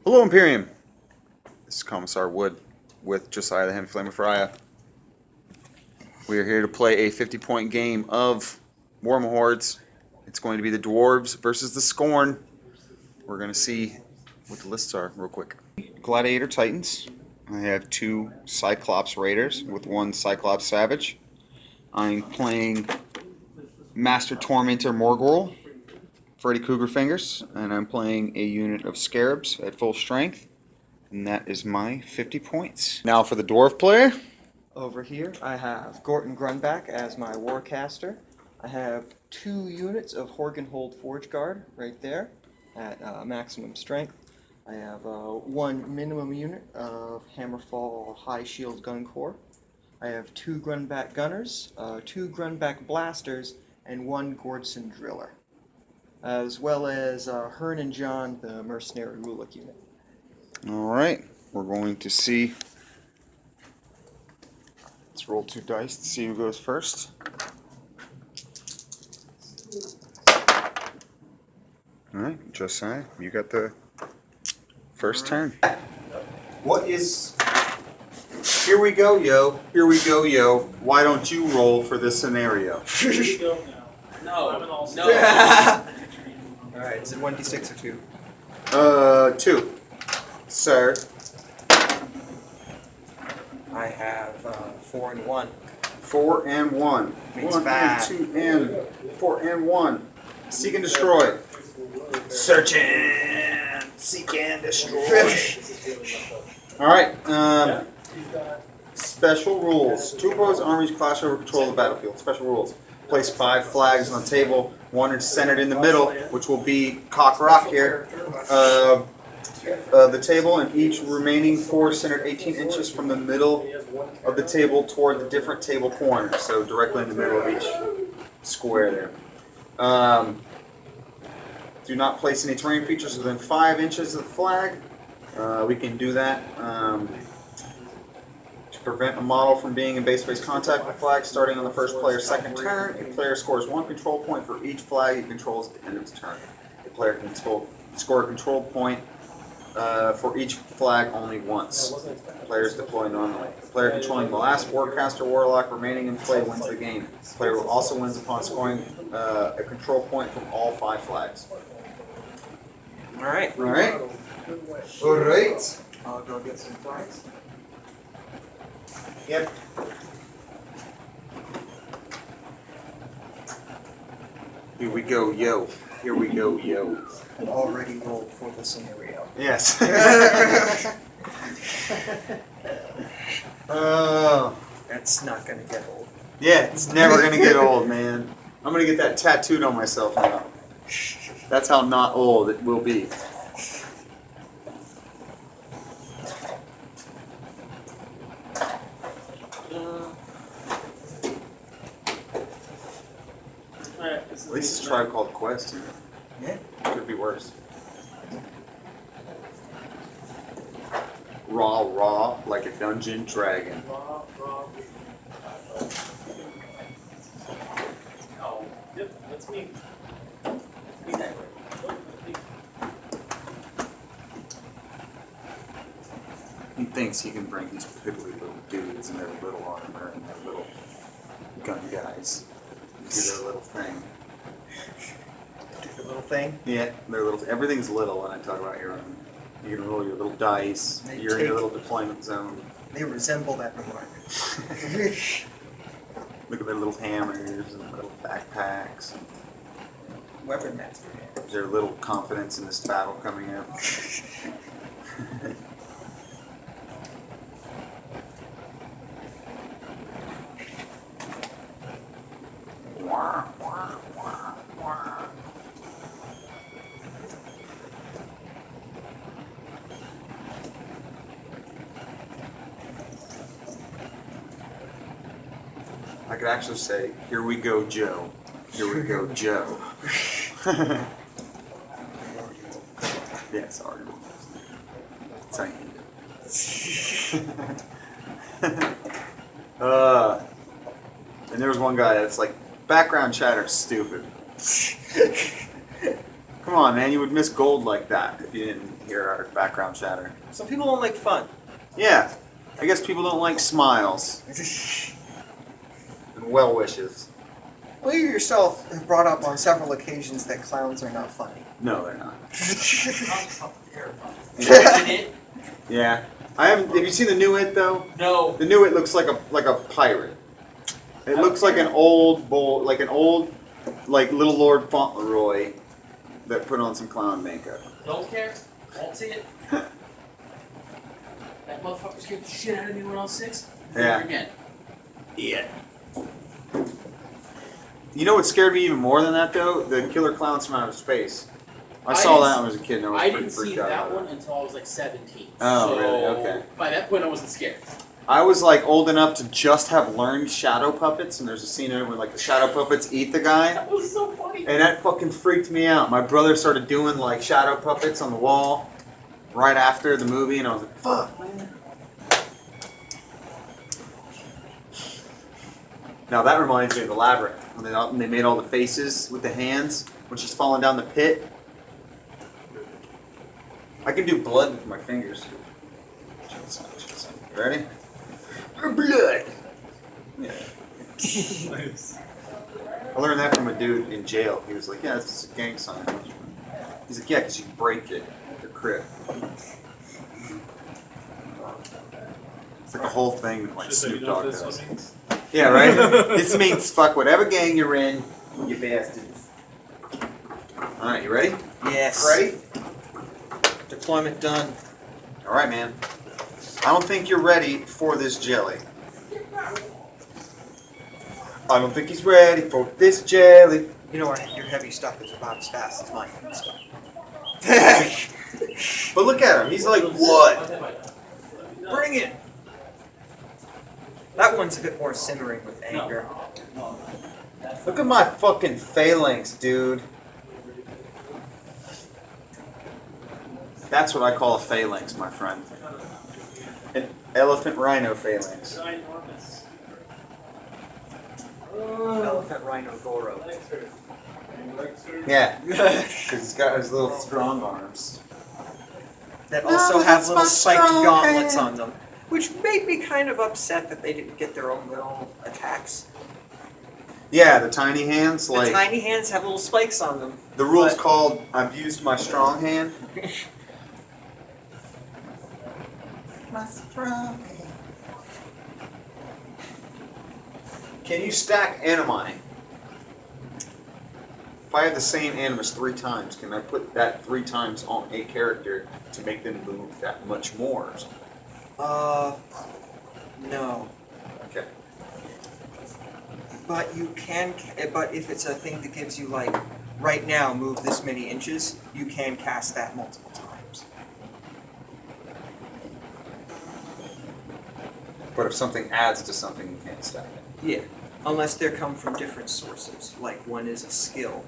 Hello, Imperium. This is Commissar Wood with Josiah the Heavy Flamer Frya. We are here to play a 50-point game of Warmahordes. It's going to be the Dwarves versus the Skorne. We're going to see what the lists are real quick. Gladiator Titans. I have 2 Cyclops Raiders with 1 Cyclops Savage. I'm playing Master Tormentor Morgul, Freddy Cougar Fingers, and I'm playing a unit of Scarabs at full strength. And that is my 50 points. Now for the Dwarf player. Over here, I have Gorton Grunback as my Warcaster. I have 2 units of Horgenhold Forge Guard right there at maximum strength. I have 1 minimum unit of Hammerfall High Shield Gun Corps. I have 2 Grunback Gunners, 2 Grunback Blasters, and 1 Gordson Driller, as well as Hearn and John, the Mercenary Rulik unit. Alright, we're going to see. Let's roll 2 dice to see who goes first. Alright, Josiah, you got the first turn. What is... Here we go, yo. Here we go, yo. Why don't you roll for this scenario? Here we go now. No. Alright, is it 1d6 or 2? 2. Sir. I have 4 and 1. 4 and 1. Means 1 5. and 2 and 4 and 1. Seek and destroy. Search and seek and destroy. Alright, special rules. 2 opposed armies clash over control of the battlefield. Special rules. Place 5 flags on the table. 1 is centered in the middle, which will be Cock Rock here. The table, and each remaining 4 centered 18 inches from the middle of the table toward the different table corners, so directly in the middle of each square there. Do not place any terrain features within 5 inches of the flag. We can do that to prevent a model from being in base-to-base contact with the flag starting on the first player's second turn. A player scores 1 control point for each flag he controls at the end of his turn. A player can score a control point for each flag only once. Players deploy normally. The player controlling the last Warcaster Warlock remaining in play wins the game. The player also wins upon scoring a control point from all 5 flags. Alright. Alright. Alright. I'll go get some flags. Yep. Here we go, yo. Here we go, yo. I've already rolled for the scenario. Yes. That's not going to get old. Yeah, it's never gonna get old, man. I'm gonna get that tattooed on myself now. That's how not old it will be. At least it's a tribe called Quest. Yeah. Could be worse. Raw, like a dungeon dragon. Oh, yep, that's me. He thinks he can bring these piddly little dudes in their little armor and their little gun guys and do their little thing. Do the little thing. Yeah, their little. Everything's little when I talk about your own. You can roll your little dice. They You're in your take- little deployment zone. They resemble that remark. Look at their little hammers and little backpacks. Weapon master. Their little confidence in this battle coming up. I could actually say, "Here we go, Joe. Here we go, Joe." Yeah, sorry. That's how you do it. And there was one guy that's like, background chatter stupid. Come on, man. You would miss gold like that if you didn't hear our background chatter. Some people don't like fun. Yeah. I guess people don't like smiles and well wishes. Well, you yourself have brought up on several occasions that clowns are not funny. No, they're not. It? Yeah. I haven't. Have you seen the new It though? No. The new It looks like a pirate. It looks like an old like Little Lord Fauntleroy that put on some clown makeup. Don't care. Won't see it. That motherfucker scared the shit out of me when I was 6. Yeah. Never again. Yeah. You know what scared me even more than that though? The Killer Clowns from Outer Space. I saw that when I was a kid and I was I pretty didn't see freaked out. that about one until I was like 17. Oh, so really? Okay. By that point, I wasn't scared. I was like old enough to just have learned shadow puppets, and there's a scene in it where like the shadow puppets eat the guy, That was so funny. and that fucking freaked me out. My brother started doing like shadow puppets on the wall right after the movie, and I was like, "Fuck, man." Now that reminds me of the Labyrinth when they made all the faces with the hands when she's falling down the pit. I can do blood with my fingers. You ready? Blood. Yeah. Nice. I learned that from a dude in jail. He was like, "Yeah, this is a gang sign." He's like, "Yeah, because you break it at the crib." It's like a whole thing that like Snoop Dogg does. Yeah, right? This means fuck whatever gang you're in, you bastards. Alright, you ready? Yes. Ready? Deployment done. Alright, man. I don't think you're ready for this jelly. I don't think he's ready for this jelly. You know what? Your heavy stuff is about as fast as my heavy stuff. But look at him. He's like, what? Bring it! That one's a bit more simmering with anger. Look at my fucking phalanx, dude. That's what I call a phalanx, my friend. An elephant rhino phalanx. Ginormous. Elephant Rhino Goro. Yeah. Because he's got his little strong arms. That also have that's little my spiked strong gauntlets hand. on them. Which made me kind of upset that they didn't get their own little attacks. Yeah, the tiny hands, The like tiny hands have little spikes on them. the rule's but- called I've used my strong hand. My strong hand. Can you stack animi? If I have the same animus 3 times, can I put that 3 times on a character to make them move that much more? Or something? No. Okay. But you can, but if it's a thing that gives you like, right now move this many inches, you can cast that multiple times. But if something adds to something, you can't stack it. Yeah. Unless they come from different sources. Like one is a skill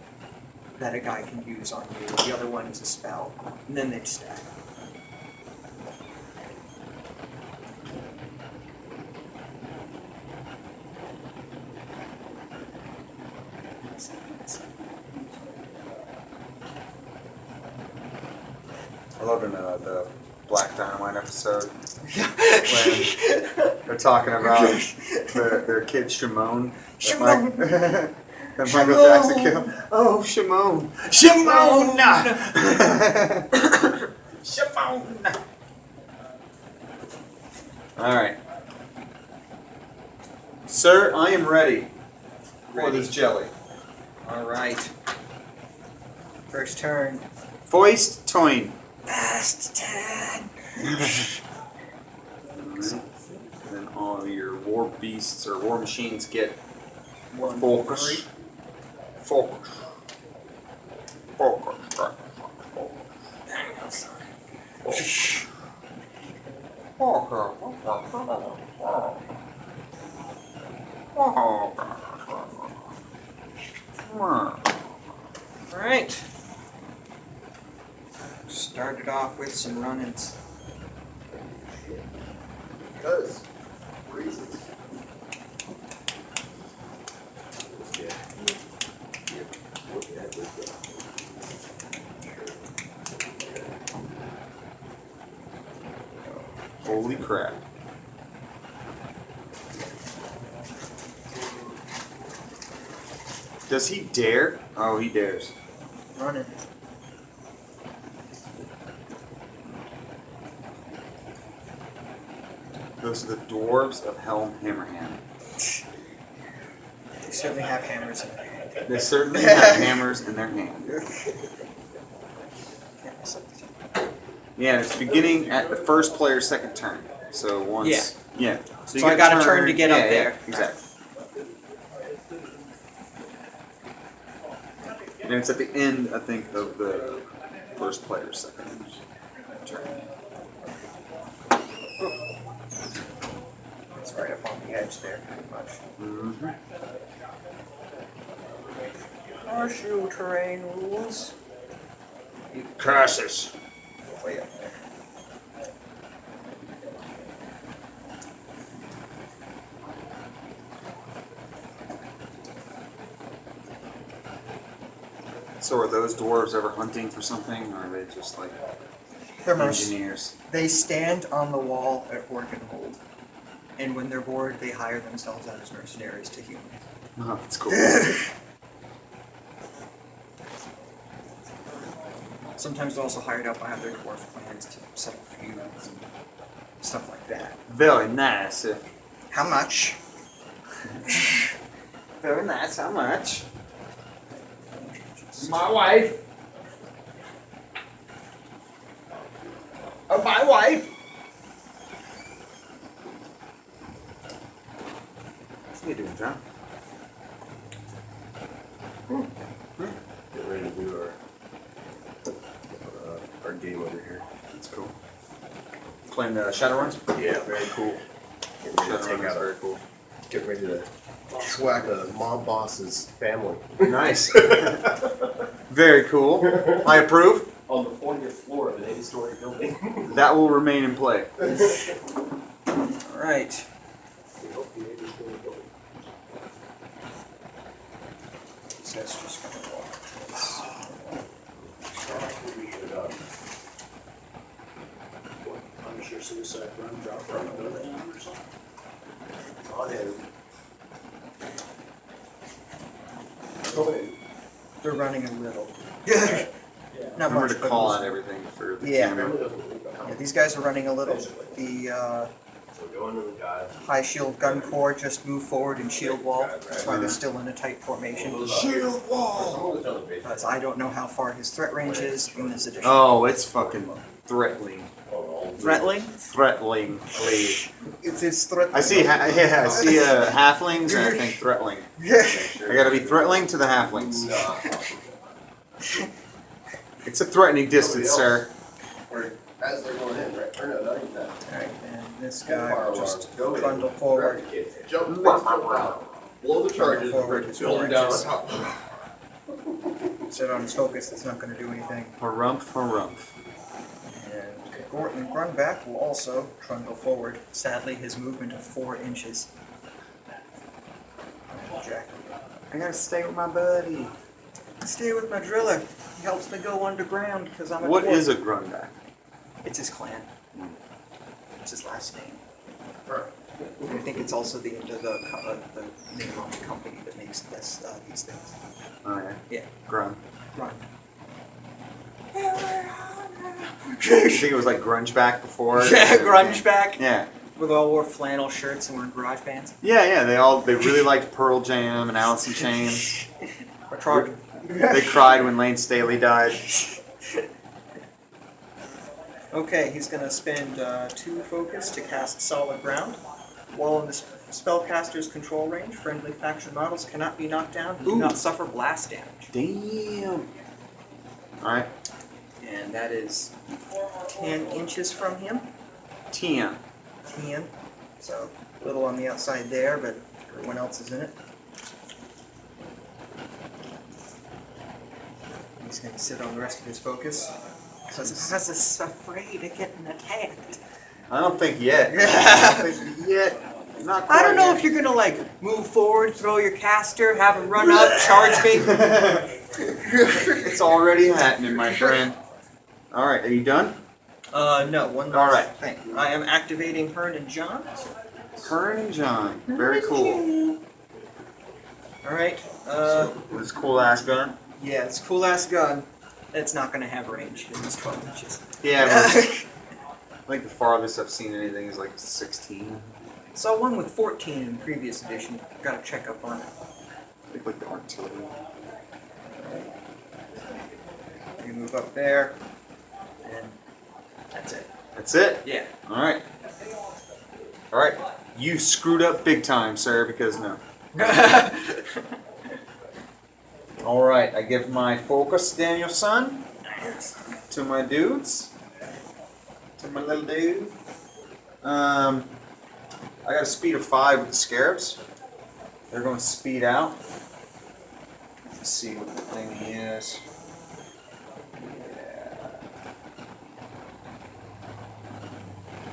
that a guy can use on you, the other one is a spell, and then they stack. I loved in the Black Dynamite episode when they're talking about their kid Shimon. Shimon! That Michael Jackson killed. Oh, Shimon! Shimon! Shimon! Alright. Sir, I am ready for this jelly. Alright. First turn. Foist Toin. Fast 10! And then all your war beasts or war machines get One, focus. Focus. Focus. Alright. Started off with some run-ins. Because reasons. Holy crap. Does he dare? Oh, he dares. Running. Those are the Dwarves of Helm Hammerhand. They certainly have hammers in their hand. They certainly have hammers in their hand. Yeah, it's beginning at the first player's second turn. So once... Yeah. So I got a turn to get up there. Yeah, exactly. And it's at the end, I think, of the first player's second turn. It's right up on the edge there, pretty much. Mm-hmm. Horseshoe terrain rules. Curses. Way up there. So are those dwarves ever hunting for something, or are they just like They're engineers? They stand on the wall at Warmahordes, and when they're bored, they hire themselves out as mercenaries to humans. Oh, that's cool. Sometimes they're also hired out by other dwarf clans to settle feuds and stuff like that. Very nice. How much? Very nice. How much? My wife. Oh, my wife! How you doing, John? Get ready to do our game over here. That's cool. Playing the Shadowruns? Yeah, very cool. Get ready to take Shadowruns, out very cool. Get ready to swag the mob boss's family. Nice. Very cool. I approve. On the 40th floor of an 80-story building. That will remain in play. Alright. So that's just gonna walk this. Punish your suicide run, drop from a building or something. On him. They're running a little. Not Remember much, to but call most- out everything for the Yeah. camera. Yeah, these guys are running a little. The So go into the guy. high shield gun corps just moved forward in shield wall. That's why they're still in a tight formation. Shield wall! Someone was on the basement. Because I don't know how far his threat range is in this edition. Oh, it's fucking threatening. Threatling? Threatening. It's his threat. I see, I see halflings and I think threatening. I gotta be threatening to the halflings. It's a threatening distance, sir. Or as they're going in, right? Or no, not even that. Alright, and this guy Fire will just alarm. Go in. trundle forward. Grab the kids. Jump face out. Blow the charges. Forward. Build them down on Just- top. Sit on his focus, it's not going to do anything. Harumph, harumph. And Gorton Grunback will also trundle forward. Sadly, his movement of 4 inches. Jack. I gotta stay with my buddy. Stay with my driller. He helps me go underground because I'm a What dwarf. is a Grundack? It's his clan. It's his last name. I think it's also the name of the company that makes these things. Oh yeah. Yeah. Grun. Run. You think it was like grunge back before? Yeah, grunge back. Yeah. Where they all wore flannel shirts and were in garage bands. Yeah, they really liked Pearl Jam and Alice in Chains. They cried when Lane Staley died. Okay, he's going to spend 2 focus to cast Solid Ground. While in the spellcaster's control range, friendly faction models cannot be knocked down and do Ooh. not suffer blast damage. Damn. Alright. And that is 10 inches from him. 10. 10. So, a little on the outside there, but everyone else is in it. He's going to sit on the rest of his focus. Because he's afraid of getting attacked. I don't think yet. I don't think yet. Not quite I don't know yet. if you're gonna like move forward, throw your caster, have him run up, charge me. It's already happening, my friend. Alright, are you done? No, one All last right. thing. I am activating Hearn and John. Kern and John. Very cool. Alright, This cool ass gun. yeah, it's a cool ass gun. It's not gonna have range, because it's 12 inches. Yeah, but I think the farthest I've seen anything is like 16. Saw one with 14 in the previous edition. Gotta check up on it. I think like the artillery. You move up there, and that's it. That's it? Yeah. Alright. Alright. You screwed up big time, sir, because no. Alright, I give my focus, Danielson, to my dudes. To my little dude. I got a speed of 5 with the scarabs. They're going to speed out. Let's see what the thing is.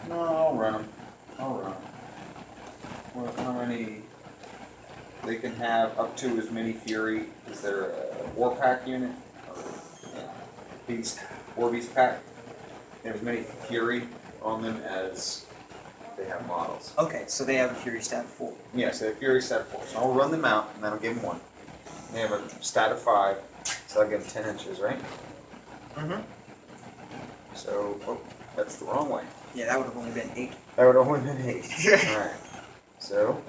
No, I'll run them. I'll run them. Well, how many? They can have up to as many fury. Is there a war pack unit? Yeah. Beast, war beast pack. They have as many fury on them as they have models. Okay, so they have a Fury stat of 4. Yes, they have fury stat of 4. So I'll run them out and then I'll give them 1. They have a stat of 5, so I'll give them 10 inches, right? Mm-hmm. So, oh, that's the wrong way. Yeah, that would have only been 8. That would have only been 8. Alright. So,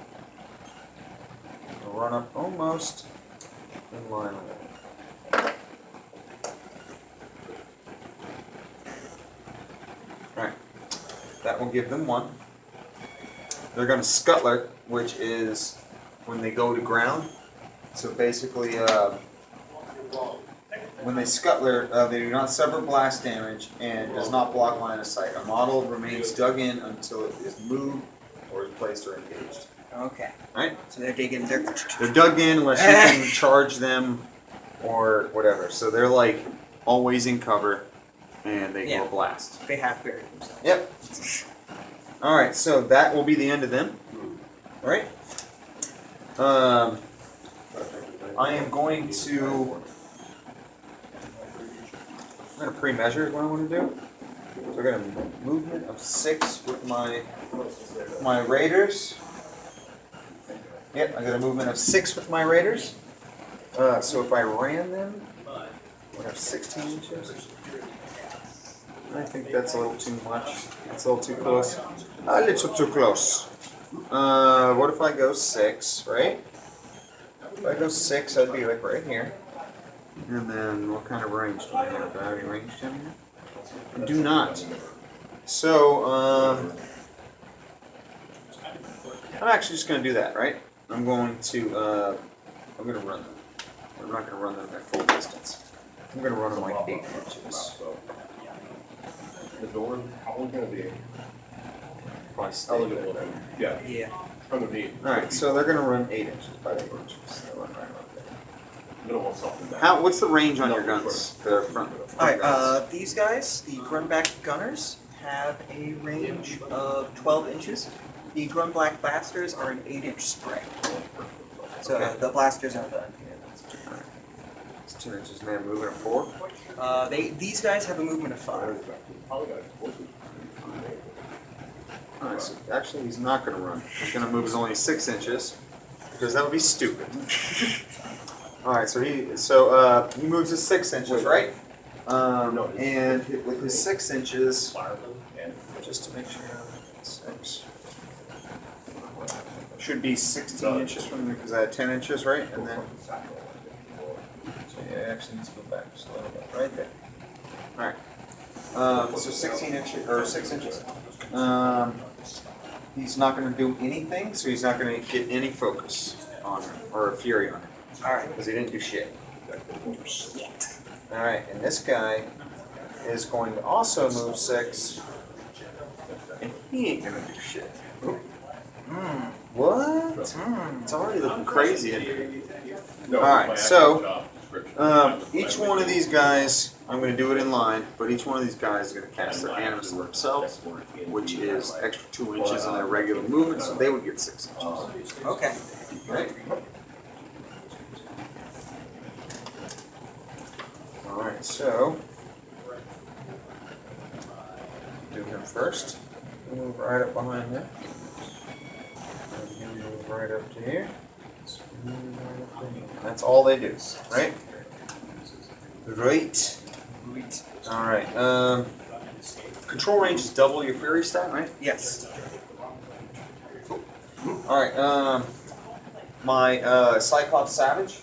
we'll run up almost in line with it. Alright. That will give them 1. They're going to Scuttler, which is when they go to ground. So basically, when they Scuttler, they do not suffer blast damage and does not block line of sight. A model remains dug in until it is moved or is placed or engaged. Okay. Right? So they're digging. They're dug in unless you can charge them or whatever. So they're like always in cover and they go blast. They half buried themselves. Yep. Alright, so that will be the end of them. Alright? I am going to... I'm going to pre-measure what I want to do. So I got a movement of 6 with my raiders. Yep, I got a movement of 6 with my raiders. So if I ran them, I would have 16 inches. I think that's a little too much. That's a little too close. A little too close. What if I go 6, right? If I go 6, I'd be like right here. And then what kind of range do I have? Do I have any range down here? I do not. So, I'm actually just going to do that, right? I'm going to run them. I'm not going to run them at full distance. I'm going to run them like 8 inches. The door, how long gonna be? Probably How stay long there. will it be? Yeah, Yeah. underneath. Alright, so they're going to run 8 inches by 8 inches. They'll run right about there. You don't want something back. What's the range on your guns? The front Alright, guns? these guys, the Grunback Gunners, have a range of 12 inches. The Grunblack Blasters are an 8-inch spray. So the blasters are the... It's 2 inches, man. Moving at 4. These guys have a movement of 5. Alright, so actually he's not going to run. He's going to move only 6 inches. Because that would be stupid. Alright, so he moves his 6 inches, right? And with his 6 inches, just to make sure, 6 should be 16 inches from there because I had 10 inches, right? And then, so yeah, it actually needs to go back just a little bit, right there. Alright, so 16 inches or 6 inches. He's not going to do anything, so he's not going to get any focus on him or fury on him. Alright. Because he didn't do shit. Alright, and this guy is going to also move 6. And he ain't gonna do shit. What? It's already looking crazy in here. Alright, so each one of these guys, I'm going to do it in line, but each one of these guys is going to cast their animus on themselves, which is extra 2 inches on their regular movement, so they would get 6 inches. Okay. Right? Alright, so do him first. We'll move right up behind there. And he'll move right up to here. That's all they do, right? Right. Alright, control range is double your fury stat, right? Yes. Alright, my Cyclops Savage,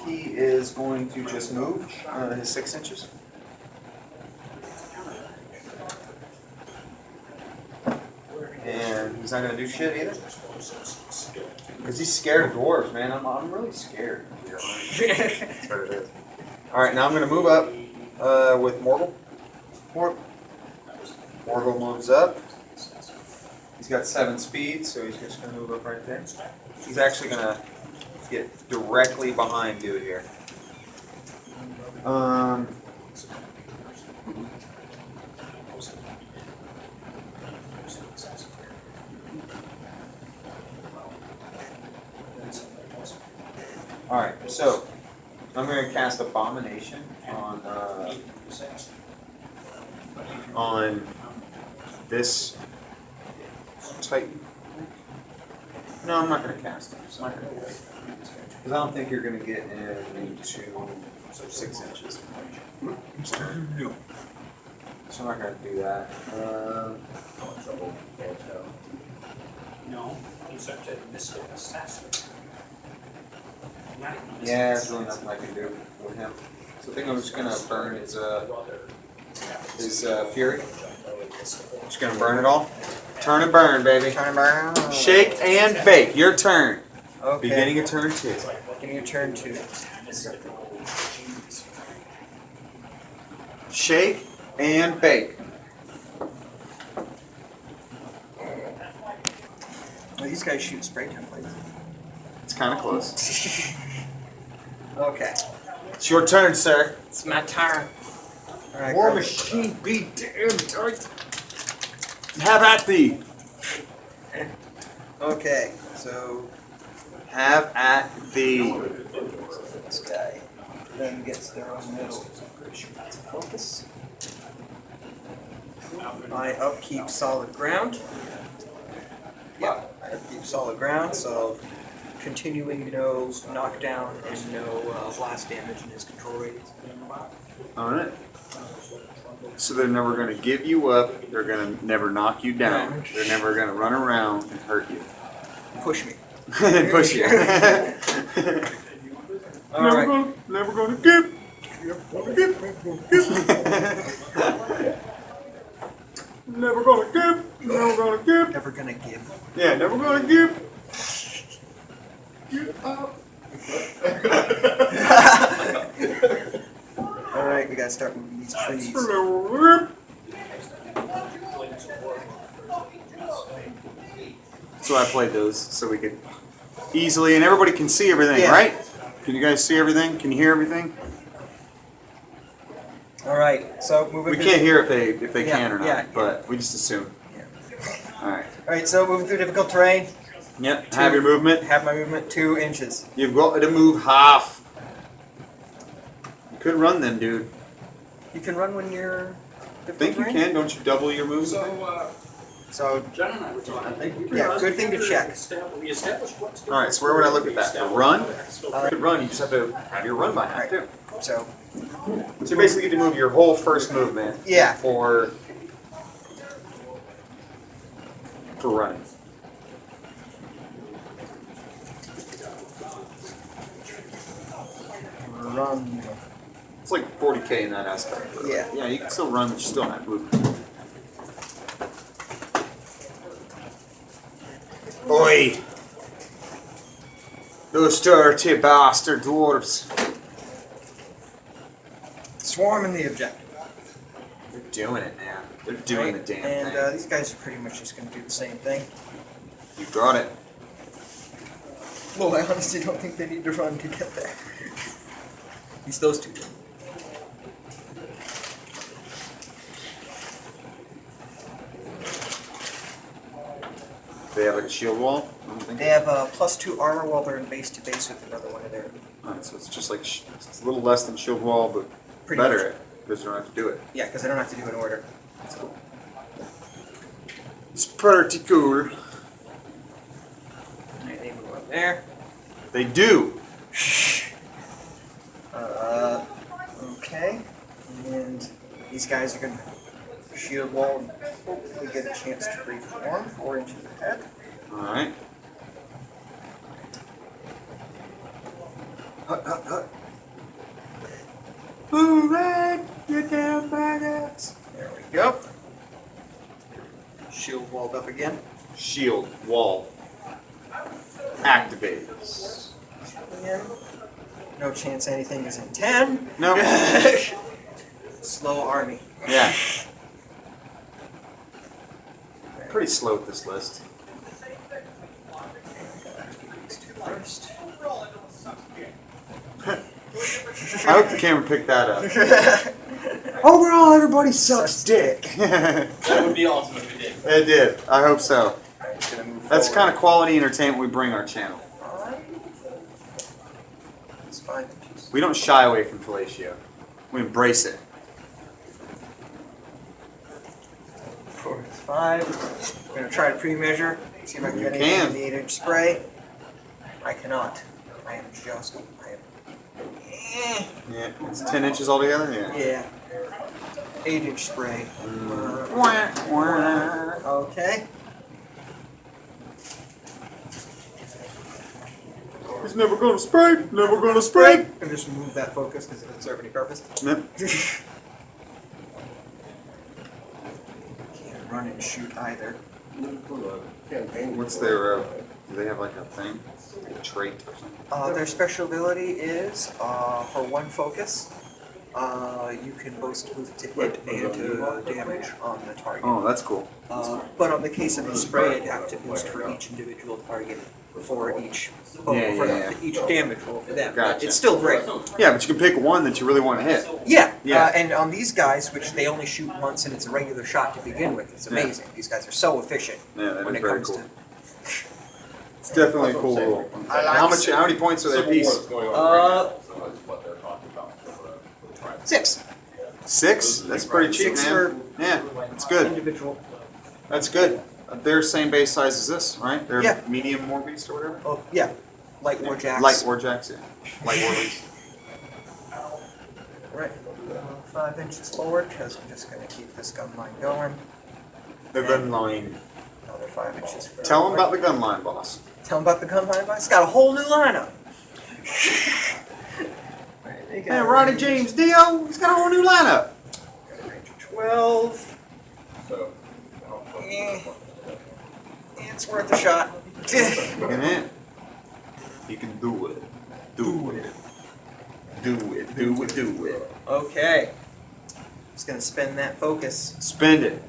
he is going to just move his 6 inches. And he's not going to do shit either. Because he's scared of dwarves, man. I'm really scared. That's what it is. Alright, now I'm going to move up with Morgul. Morgul moves up. He's got 7 speed, so he's just going to move up right there. He's actually going to get directly behind dude here. Alright, so I'm going to cast Abomination on this Titan. No, I'm not going to cast it. I'm not going to do it. Because I don't think you're going to get into 6 inches. So I'm not going to do that. No, he's up to Mr. Assassin. Yeah, there's really nothing I can do with him. So I think I'm just going to burn his Fury. Just going to burn it all. Turn and burn, baby. Turn and burn. Shake and bake. Your turn. Okay. Beginning of turn 2. Beginning of turn 2. Shake and bake. Well, these guys shoot spray templates. It's kind of close. Okay. It's your turn, sir. It's my turn. Alright, War go. machine be damned. Have at thee. Okay, so Have at thee. this guy then gets their own middle focus. I upkeep solid ground. Yeah, I upkeep solid ground, so continuing no knockdown and no blast damage in his control radius. Alright. So they're never going to give you up. They're going to never knock you down. They're never going to run around and hurt you. Push me. And push you. Alright. Never going to give. Never gonna give. Never gonna give. Never gonna give. Yeah, never gonna give. Get up. Alright, we gotta start moving these trees. So I played those so we could easily, and everybody can see everything, Yeah. right? Can you guys see everything? Can you hear everything? Alright, so moving We through can't hear if they Yeah, can or not, yeah. but we just assume. Alright. Alright, so moving through difficult terrain. Yep, have your movement. Have my movement 2 inches. You've got to move half. You could run then, dude. You can run when you're I think you can. Don't you double your moves? So, John and I were talking, I think we Yeah, good thing to check. We established what's. Alright, so where would I look at that? For run? You could run, you just have to have your run by half, too. so So you basically get to move your whole first movement yeah. for running. Run. It's like 40k in that aspect. But Yeah. Yeah, you can still run, but you still have movement. Oi! Those dirty bastard dwarves. Swarming the objective. They're doing it, man. They're doing the damn and thing. these guys are pretty much just going to do the same thing. You got it. Well, I honestly don't think they need to run to get there. At least those two do. They have like a shield wall? I don't think. They have a +2 armor while they're in base to base with another one of their. Alright, so it's just like, it's a little less than shield wall, but Pretty better much. it, because you don't have to do it. Yeah, because I don't have to do an order. That's cool. It's pretty cool. They move up there. They do. Okay. And these guys are going to shield wall and hopefully get a chance to reform 4 inches ahead. Alright. Move it! You damn maggots! There we go. Shield walled up again. Shield wall activated. Again. No chance anything is in 10. No. Slow army. Yeah. Pretty slow with this list. First. I hope the camera picked that up. Overall, everybody sucks dick. That would be awesome if it did. It did. I hope so. Alright, gonna move That's the forward. kind of quality entertainment we bring our channel. It's fine. We don't shy away from fellatio. We embrace it. 4, 5. I'm gonna try to pre-measure. See if I can You get anything can. in the 8-inch spray. I cannot. I am just. Yeah, it's 10 inches altogether? Yeah. Yeah. 8-inch spray. Wah, wah. Okay. He's never gonna spray, never gonna spray. And just remove that focus because it doesn't serve any purpose. Yep. Can't run and shoot either. What's their, do they have like a thing? Like a trait or something? Their special ability is, for 1 focus, you can both move to hit and to damage on the target. Oh, that's cool. But on the case of the spray, it'd have to boost for each individual target for each each damage roll for them. But Gotcha. it's still great. Yeah, but you can pick one that you really want to hit. Yeah, Yeah. and on these guys, which they only shoot once and it's a regular shot to begin with, it's amazing. These guys are so efficient Yeah, that when is it very comes cool. to. It's definitely a cool rule. How many points are they a piece? 6 6? That's pretty cheap, 6 man. for Yeah, that's good. individual. That's good. They're same base size as this, right? They're Yeah. medium war beast or whatever? Oh yeah, light warjacks. Light warjacks, yeah. Light war beast. Right, 5 inches forward because I'm just going to keep this gun line going. The gun line. Another 5 inches forward. Tell them about the gun line, boss. Tell them about the gun line. It's got a whole new lineup. Hey, Ronnie James Dio, he's got a whole new lineup. Range of 12. It's worth a shot. You can hit. You can do it. Do it. Do it. Do it. Do it. Okay. Just gonna spend that focus. Spend it.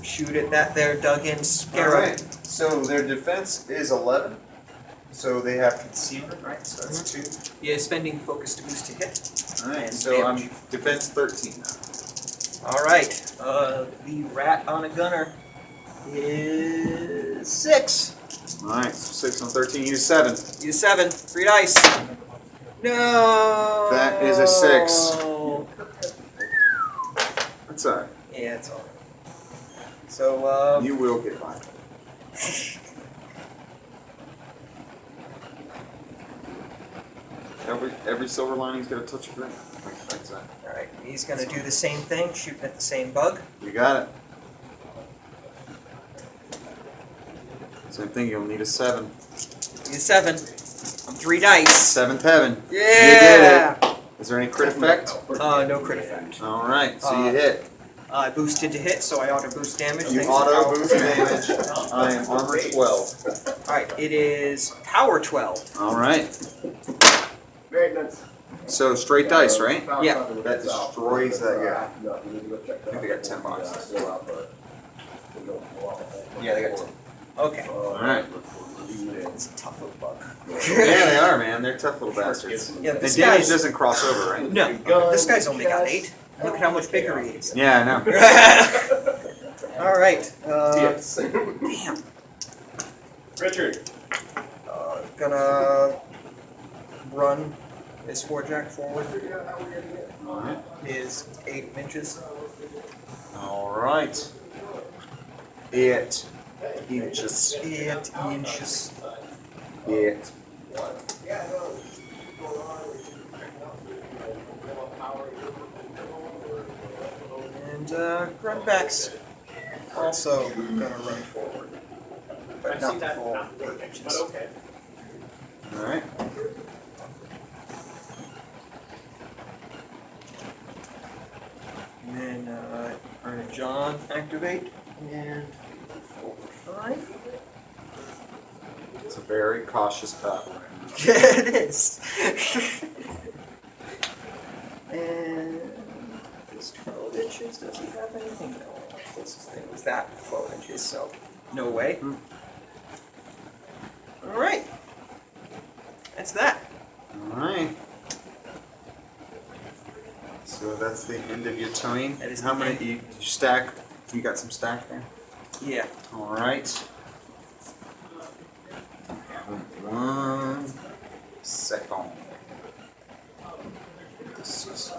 Shoot at that there dug-in scarab. So their defense is 11. So they have concealment, right? So that's 2. Yeah, spending focus to boost to hit. Alright, And so I'm damage. defense 13 now. All right. The rat on a gunner is 6. Alright, so 6 on 13, you 7. Use 7. 3 dice. No. That is a 6. That's alright. Yeah, it's all right. So, You will get by. Every silver lining's got a touch of gray. That's that. all right. He's gonna do the same thing, shooting at the same bug. You got it. Same thing, you'll need a 7. Use 7. 3 dice. 7th heaven. Yeah. You did it. Is there any crit effect? No crit effect. Alright, so you hit. I boosted to hit, so I auto boost damage. You Thanks to auto power. boost damage. I am armor 12. Alright, it is power 12. Alright. So straight dice, right? Yeah. That destroys that guy. I think they got 10 boxes. Yeah, they got 10. Okay. Alright. It's a tough little bug. Yeah, they are, man. They're tough little bastards. Yeah, And this damage guy's... doesn't cross over, right? No, this guy's only got 8. Look at how much bigger he is. Yeah, I know. Alright. Damn. Richard. Gonna run this warjack forward. Alright. Is 8 inches. All right. 8 inches. 8 inches. 8. And Grunback's also gonna run forward, but not the full 8 inches. okay. All right. And then Ern and John activate, and 4, 5. It's a very cautious battle. Yeah, it is. And this 12 inches, does he have anything? No. Closest thing was that 12 inches, so no way. Alright. That's that. All right. So that's the end of your turn. That is How the many end. you stack? You got some stack there. Yeah. All right. 1 second. This is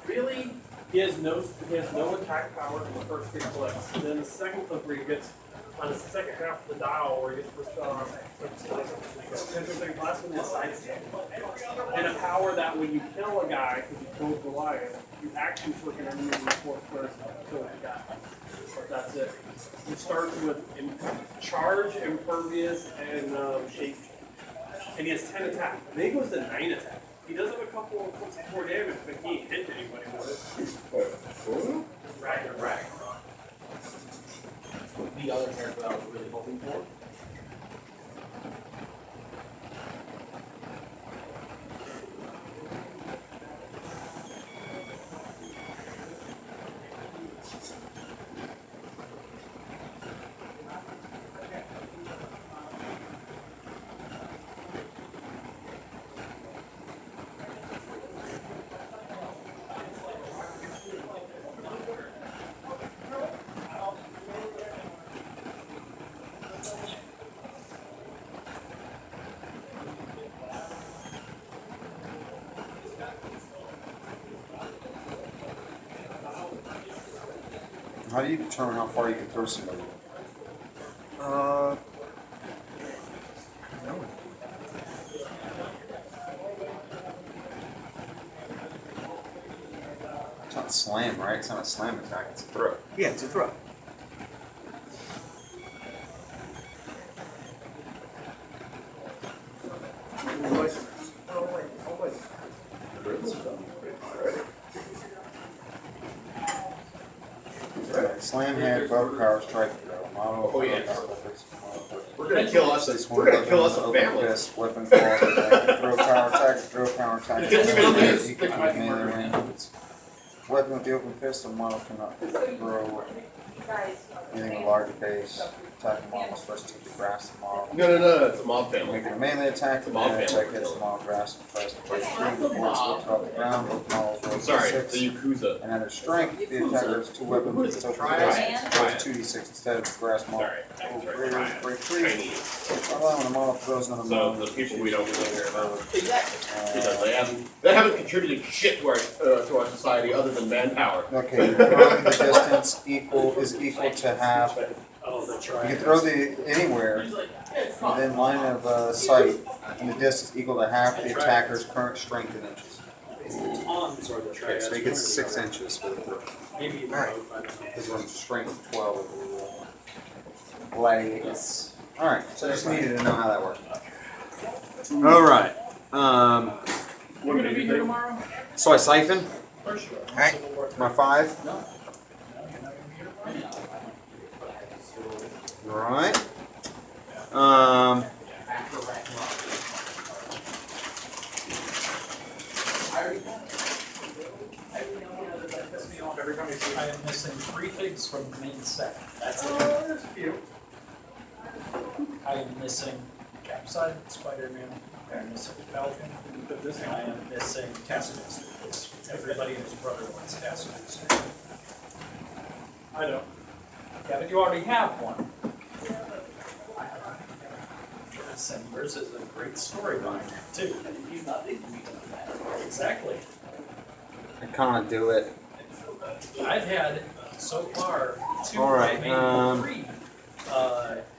Really? He has no attack power in the first 3 clicks. And then the second click where he gets on the second half of the dial where he gets first class with his side stick. And a power that when you kill a guy because he kills Goliath, you actually click an enemy in the 4th square to kill that guy. But that's it. It starts with charge, impervious, and shape. And he has 10 attack. Then he goes to 9 attack. He does have a couple of points of 4 damage, but he ain't hit anybody with it. Ragnarok. The other character I was really hoping for. How do you determine how far you can throw somebody? No. It's not slam, right? It's not a slam attack. It's a throw. Yeah, it's a throw. Slam head, bow power, strike throw. Model. Oh, yeah. We're gonna kill us. We're gonna kill us a family. Fist, weapon fall, attack, throw power attack, throw power attack. You can use melee range. Weapon with the open fist, a model cannot throw anything with larger base. Attacking model must first take the grasp the model. No, it's a mob family. Making a melee attack, the Mob melee family. attack hits the model grasp and tries to break free before it's lifted off the ground. Both models roll I'm sorry, d6. the Yakuza. And under strength, the attacker has 2 weapons with its open fist. Throws 2d6 instead of the grasp model. Break free. When a model throws another So model. the people we don't really care about. Exactly. Because they haven't contributed shit to our society other than manpower. Okay, you throw the distance is equal to half. Oh, that's You right. can throw the anywhere within line of sight, and the distance equal to half the attacker's current strength in inches. Tons are the Okay, so he gets 6 inches with a throw. Maybe even Alright. both, I don't know. His one's strength 12. Gladiators. Alright, so I just needed to know how that worked. Alright. We're gonna be here tomorrow? So I siphon Alright. my 5. Alright. from the main set. That's it. There's a few. I am missing Capside, Spider-Man, I am missing Falcon, I am missing Taskmaster, because everybody and his brother wants Taskmaster. I don't. Yeah, but you already have one. And yours is a great storyline, too. Exactly. I can't do it. I've had, so far, 2, All right, maybe 3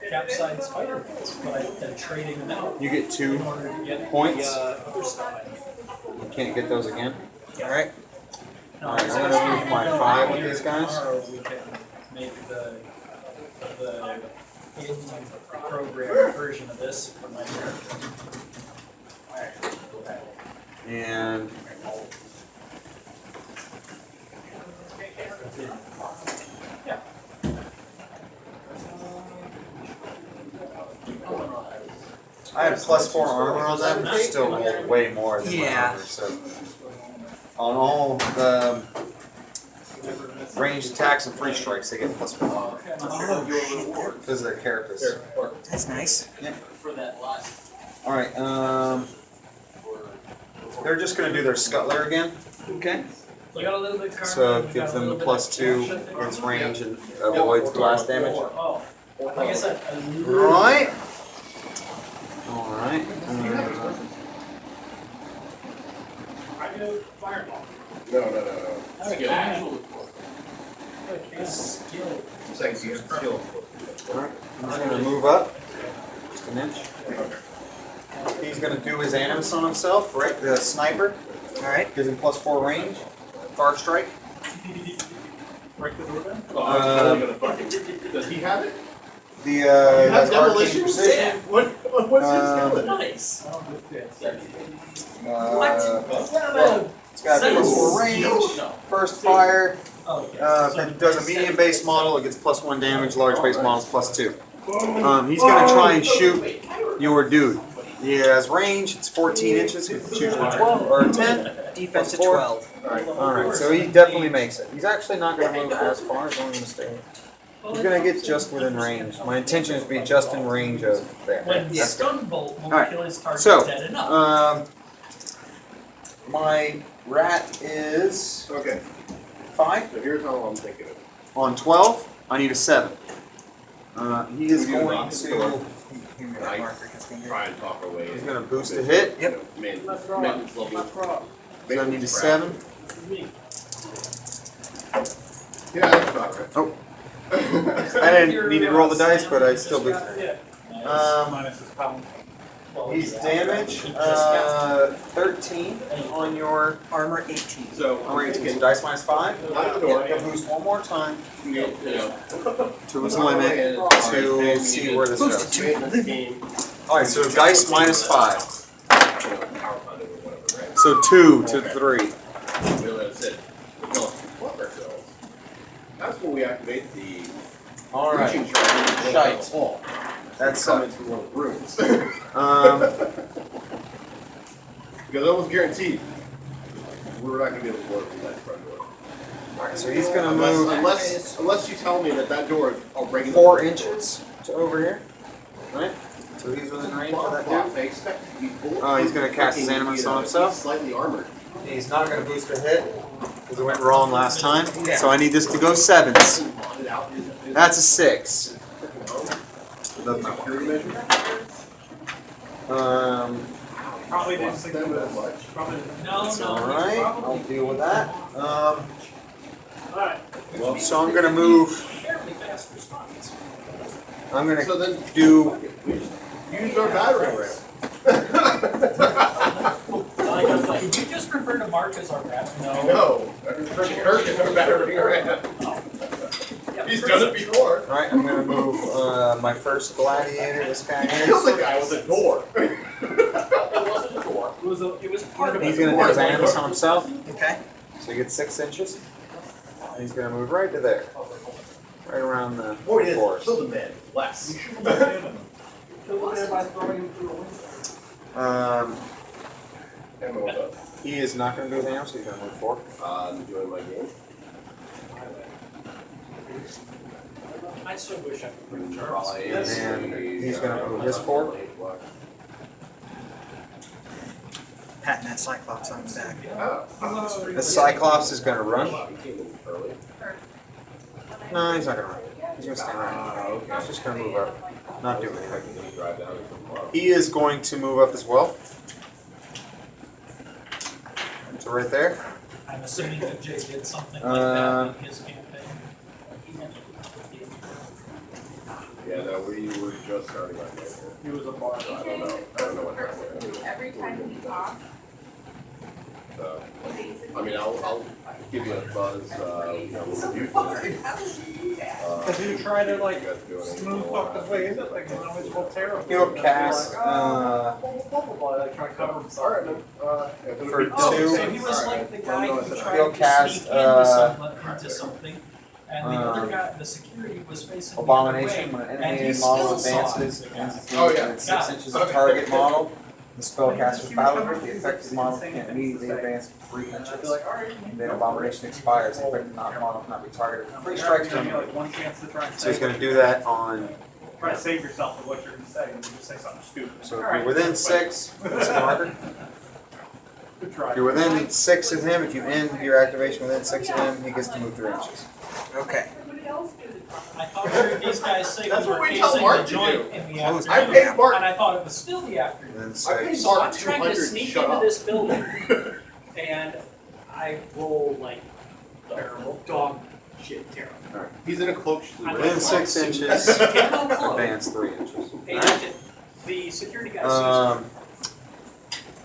Capside Spider-Mans, but I've been trading them out You get 2 in order to get points. the other stuff. You can't get those again. Yeah. All right. No, All right, I'm gonna move my 5 with these guys. Tomorrow we can make the in-program version of this for my character. And Yeah. I had +4 armor on them. They're still way more than my Yeah. armor. So on all the ranged attacks and free strikes, they get +4 armor. Those are their characters. That's nice. For that last. All right. They're just gonna do their scuttler again. Okay. You got a little bit of So it gives them the +2 against range and avoids blast damage. Oh, like I said, Right. All right. I do fireball. No. Skill. Second use skill. All right. I'm just gonna move up just an inch. He's gonna do his animus on himself, right? The sniper. All right. Gives him +4 range. Far strike. Break the door down. Does he have it? The You have arcane demolition? precision. What's his skill? Nice. It's got +4 range. First fire. Oh, If it does a medium base model, it gets +1 damage. Large base models +2. He's gonna try and shoot your dude. He has range. It's 14 inches. He shoots with 12 or 10. Defense at +4. 12. All right, so he definitely makes it. He's actually not gonna move as far. He's only gonna stay. He's gonna get just within range. My intention is to be just in range of there. When That's good. stun bolt will Alright, kill his target so, dead enough. My rat is Okay, 5 so here's how I'm thinking of it. on 12. I need a 7. He is We do going rock the to. door. Try and talk our way He's in. gonna boost a hit. Yep. Maintenance Left rock. level. Left rock. So I need a 7. Me. Yeah, that's about right. Oh. I didn't need to roll the dice, but I still boosted. Yeah. Minus his pound. He's damage 13 on your Armor 18. So I'm range. So thinking, dice minus 5. out the door, He'll boost one more time you know, to his limit to see where this Boost goes. to maintenance game, Alright, so dice minus 5. you know, power funding or whatever, right? So 2 to 3. Really, that's it. But no, fuck ourselves. That's when we activate the Alright. reaching charge Shite. the hall. That's Come into one of the rooms. Because I was guaranteed we're not gonna be able to work with that front door. Alright, so he's gonna move Unless you tell me that door is a regular 4 inches to over here. Right? So he's within range for that dude. I expect it to be bulletproof. Oh, he's gonna cast his Fucking, animus you know, on himself? Slightly armored. He's not gonna boost a hit because it went wrong last time. So I need this to go 7s. Modded out is That's a 6. Doesn't matter. security measure. Probably didn't think That of was it. much. Probably. That's alright. I'll deal with that. Alright. So I'm gonna move. Fairly fast response. I'm gonna So then do. we just used our battering ram. Did you just refer to Mark as our rep? No, I'm freaking Kirk is our battering ram. He's done it before. Alright, I'm gonna move my first gladiator. This guy He killed is. the guy with a door. It wasn't a door. It was part of He's it. gonna do his animus on himself. Okay. So he gets 6 inches. And he's gonna move right to there. Right around the Boy, it is. forest. Kill the man. Less. Kill the man by throwing him through a window. Ammo up. He is not gonna do his animus, so he's gonna move 4. Enjoying my game. I still wish I could bring Jarvis. And he's going to move his forward. Patting that Cyclops on his back. The Cyclops is going to run. No, he's not going to run. He's going to stand right. He's just going to move up. Not do anything. He is going to move up as well. So right there. I'm assuming that Jay did something like that in his campaign. Yeah, no, we were just starting on this. He was a bar. I don't know what happened. Every time we talk, So, I mean, I'll give you a buzz, you know, with you tonight. Because you try to like You guys do anything smooth you fuck want. his way into things, and always go terrible. He'll cast, Blah, blah, blah, like try to cover himself. Alright, man. If it For would be- Oh, two. so he was like the guy who He'll tried to cast, sneak into something, and the other guy, the security was facing Abomination, the when other an way, and he enemy model still saw advances, it. Oh, yeah. within 6 inches of target model. The spellcaster's battle group, the affected model can immediately advance 3 inches. Then Abomination expires, the affected model cannot be targeted for 3 strikes You turn. know, like one chance to try and So he's save going to do that on, try to save yourself from what you're going to say, and you just say something stupid. so if you're within 6, that's the marker. Good try. If you're within 6 of him, if you end your activation within 6 of him, he gets to move 3 inches. Okay. I thought I heard these guys say That's we were what we tell casing Mark the to joint do. in the Close. I afternoon, paid Mark, and I thought it was still the afternoon. Within I paid 6. So I'm Mark trying to 200 to sneak shut into up. this building, and I roll like terrible dog shit terrible. He's in a cloak. Within 6 inches, advance 3 inches. And the security guy sees me.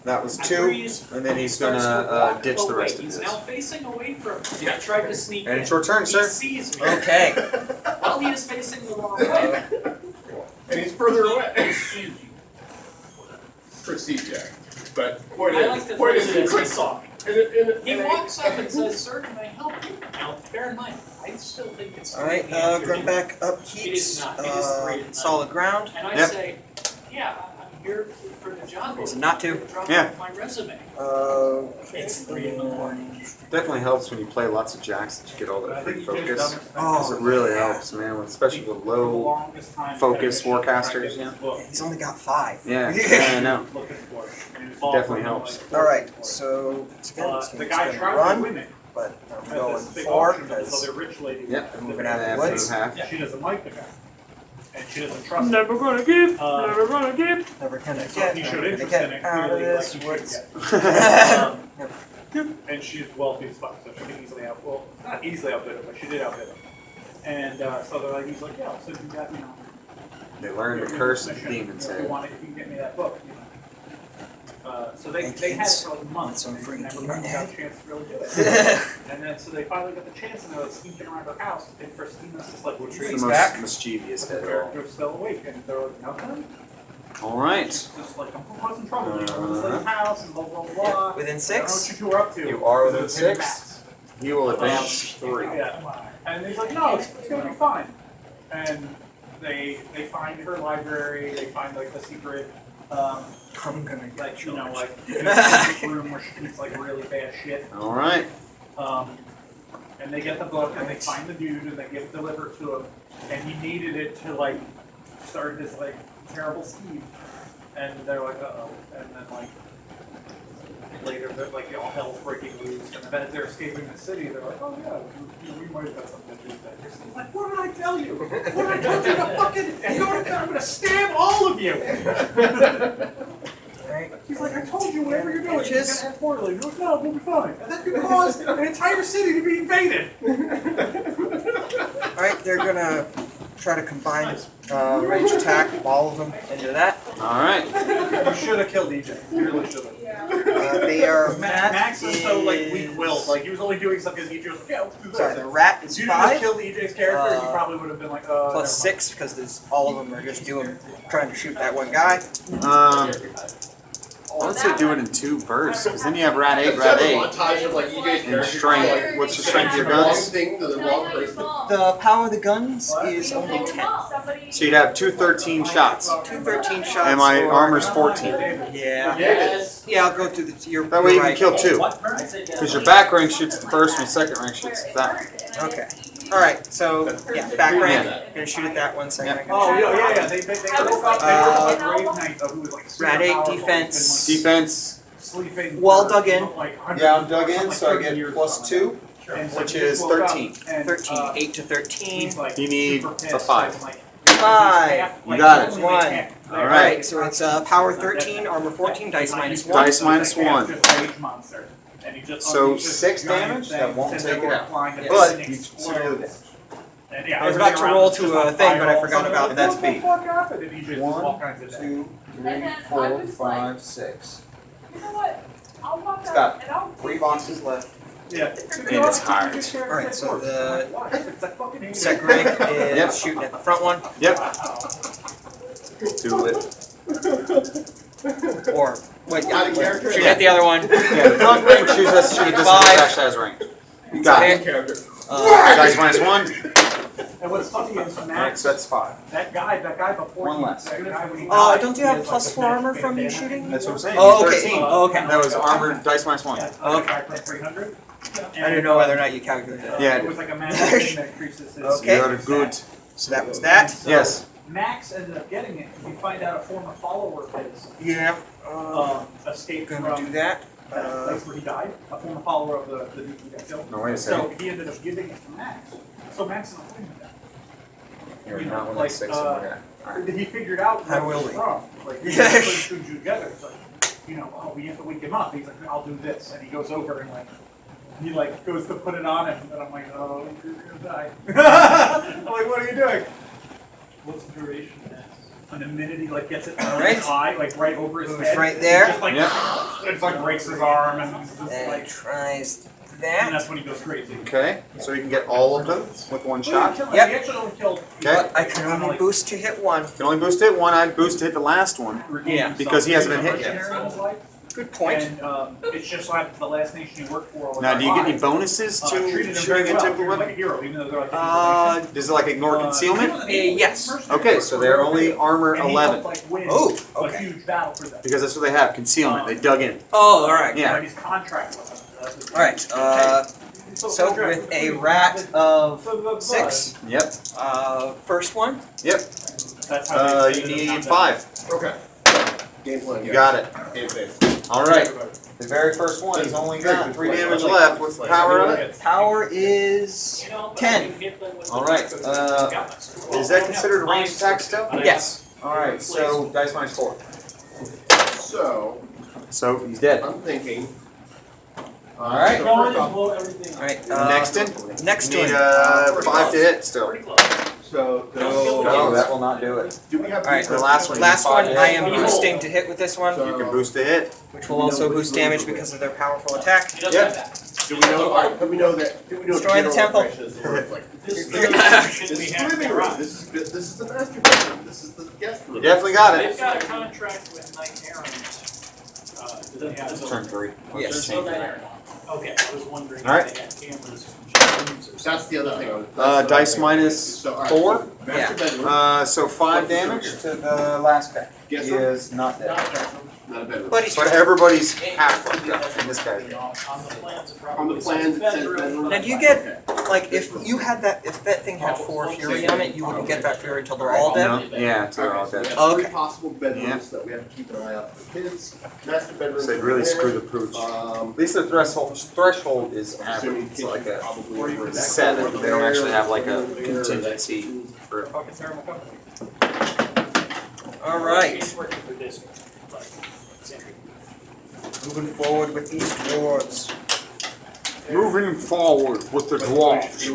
That was I 2, freeze, and then he's starts going to to walk ditch the away. rest of He's his. now facing away from me. I tried to sneak And in. it's your turn, He sir. sees me Okay. while he is facing the wrong way. And he's further He away. sees me. Proceed, Jack. But point I like to point phrase is, it as he saw me. He and walks up and says, "Sir, can I help you?" Now, bear in mind, I still think it's Alright, 3 in the afternoon. Grunback up It is keeps. not. It is 3 at night. Solid ground. And I Yep. say, "Yeah, I'm here for the job. Is it not to? Drop Yeah. off my resume." It's It's 3 in the morning. Definitely helps when you play lots of jacks that you get all I that think free you did focus. dumb Oh, It really helps, man, especially with low. focus forecasters, yeah. He's only got 5. Yeah, I know. Definitely helps. Alright, so it's good. The guy It's tried gonna to run, win it but I'm at going this big 4 auction, so because the rich lady. Yep. moving out of the Half, woods. half. She doesn't like the guy, and she doesn't trust him. Never gonna give, Uh, never gonna give. Never gonna So get, he showed never gonna interest in get it, out of clearly, like this he should woods. get. And she's wealthy as fuck, so she can easily not easily outbid him, but she did outbid him. And so they're like, he's like, yeah, so you got, They learn the curse of the demon's If you head. want it, you can get me that book, So they And had it kids, for like months, some and free they never demon got head. a chance to really do it. And then, so they finally got the chance, and they're like sneaking around her house, and for Stevens, it's like, It's Trees the back. most mischievous the head of all. character's still awake, and they're like, nothing? Alright. Just like, I'm causing trouble, you know, this lady's house, and blah, blah, blah. Within I don't know 6? what you two are up to. You are within This is 6. He will advance 3. Yeah, and he's like, no, it's gonna be fine. And they find her library, they find like the secret, I'm gonna get like, you know, charged. like, in a secret room where she keeps like really bad shit. Alright. And they get the book and they find the dude and they give it delivered to him. And he needed it to like start this like terrible scheme. And they're like, uh-oh. And then like later they're like all hell's breaking loose. And then as they're escaping the city, they're like, oh yeah, we might have got something to do with that. He's like, what did I tell you? What did I tell you to fucking I'm gonna stab all of you. Right. He's like, I told you, whatever you're doing, you're Inches. gonna end poorly. You're like, no, we'll be fine. And that could cause an entire city to be invaded. Alright, they're gonna try to combine range attack, all of them into that. Alright. You should have killed EJ. You really should have. They are Max is so like is- weak-willed. Like he was only doing stuff because EJ was like, yeah, let's do this. Sorry, the rat If is you just 5 killed EJ's character, you probably would have been like, plus 6 because there's all of them are just trying to shoot that one guy. Let's say do it in 2 bursts, because then you have rat 8, Just rat have a 8. montage of like EJ's And character strength. like, What's the strength of your wrong guns? thing to the wrong person. The power of the guns is only 10. So you'd have 2 13 shots. 2 13 shots. And my or- armor's 14. Yeah. Yes. Yeah, I'll go through the. You're, That way you you're can right. kill 2. What? Because your back rank shoots the first one, second rank shoots that one. Okay. Alright, so, yeah, back rank. Yeah. Gonna shoot at that 1 second. Yep. I gotta Oh, shoot. yeah. They were Grave Knight, who was like super Rat 8 powerful, defense. been, like, Defense. sleeping. Wall for, dug in. like, hundreds Yeah, I'm of- dug something in, like so I 30 get years plus or 2. something. Which he is woke up 13. and, 13. 8 to he's 13. like You need super a pissed, 5. and, like, 5. You got it. only like 1. half- All right. Alright, so it's power 13, armor 14, dice minus 1. Dice minus 1. Rage monster. And he just So unleashes 6 giant damage? thing, That won't and take they it go out. flying and But everything you explodes. still do this. And, yeah, I was everything about to around roll is to just a on thing, but I fire. forgot So about what that's the B. fuck happened? And he just all 1, kinds of 2, 3, And then I 4, was 5, 6. You know what? I'll walk It's out got and I'll 3 boxes left. Yeah. And it's hard. Alright, so the I fucking hate second it. rank is Yep. shooting at the front one. Yep. Do it. Or, wait, Out of character. shoot at the other one. Yeah, the front rank shoots us. Shoot this one 5. actually has rank. You got it. Character. Dice minus 1. And what's funny is Alright, Max, so that's 5. that guy before One he, less. that guy when he died, Don't you have he has, plus like, a 4 magic armor from you bandana. shooting? That's what I'm saying. Oh, He's okay. 13. Oh, okay. That was armor, dice minus 1. Okay. 300. I didn't know whether or not you calculated it. Yeah. It was like a magic thing that increases his. Okay. You're good. So that was that. Yes. Max ended up getting it because you find out a former follower of his Yeah. escaped Gonna from do that. that place where he died. A former follower of the dude who got killed. No, wait a So second. he ended up giving it to Max. So Max is a friend of that. You're You not know, one like, of 6. Alright. He figured out How where will it was we? from. Like, he Yeah. put two and two together. It's like, you know, oh, we have to wake him up. He's like, I'll do this. And he goes over and, like, he, like, goes to put it on him. And I'm like, oh, you're gonna die. I'm like, what are you doing? What's the duration of that? And the minute he, like, gets it on Alright. his eye, like, right over his Moves head. right there. Just, like, Yep. it's like breaks his arm and it's just, And like, tries and that. that's when he goes crazy. Okay, so you can get all of them with one shot. He Yep. actually only killed. Okay. But I can only boost to hit 1. You can only boost it 1. I'd boost to hit the last one. Yeah. Because he hasn't been hit yet. In his life. Good point. And it's just like the last nation he worked for. was Now, do you get any alive. bonuses to Treated him shooting very a well. typical He was like a weapon? hero, even though they're like Does it like ignore concealment? Yes. Okay, so they're only armor And he 11. helped, like, win Oh, a okay. huge battle for them. Because that's what they have, concealment. They dug in. Oh, alright. Yeah. Like his contract with them. Alright, so with a rat of 6, Yep. first one, Yep. That's how they You need 5. Okay. Game plan. You got it. Game plan. Alright. The very first one has only got 3 damage left. What's the power of it? power is 10. Alright. Is that considered a ranged attack still? Yes. Alright, so dice minus 4. So, So he's dead. I'm thinking. Alright. So first off, Alright, Next in? next Need one. 5 to hit still. so No, that will not do it. do we have? Alright, The last one. Last one, you I am need 5 to hit. boosting to hit with this one, You can boost to hit. which will also boost damage because of their powerful attack. Yep. Do we know? Alright, do we know that? Do we know? Destroy the general temple. operations or like this is We the have living to room. run. This is the master bedroom. This is the guest room. You definitely got They've it. got a contract with Knight Errant. Do they have? Turn 3. Yes. Let's change it. Okay, I was wondering Alright. if they had cameras from rooms or That's the other thing. Dice minus So, alright, 4. so master bedroom. So 5 damage to the last guy. He Guest room. is not dead. Not a bedroom. But he's But everybody's half fucked up, and this guy's dead. On the plans, it On probably the says plans, it says bedroom. bedroom. Now, do you get, like, if you had that, if that thing had 4 fury on it, you wouldn't get that fury until they're all No? dead? Yeah, so they're all Okay, so we dead. have three Okay. possible bedrooms that we have to keep an eye out for kids. Master bedroom. So they really screw the pooch. At least the threshold is average. It's like a 7. They don't actually have like a contingency for. Fucking terrible company. Alright, It's working for this one, but it's interesting. moving forward with these dwarves. Moving forward with the dwarves.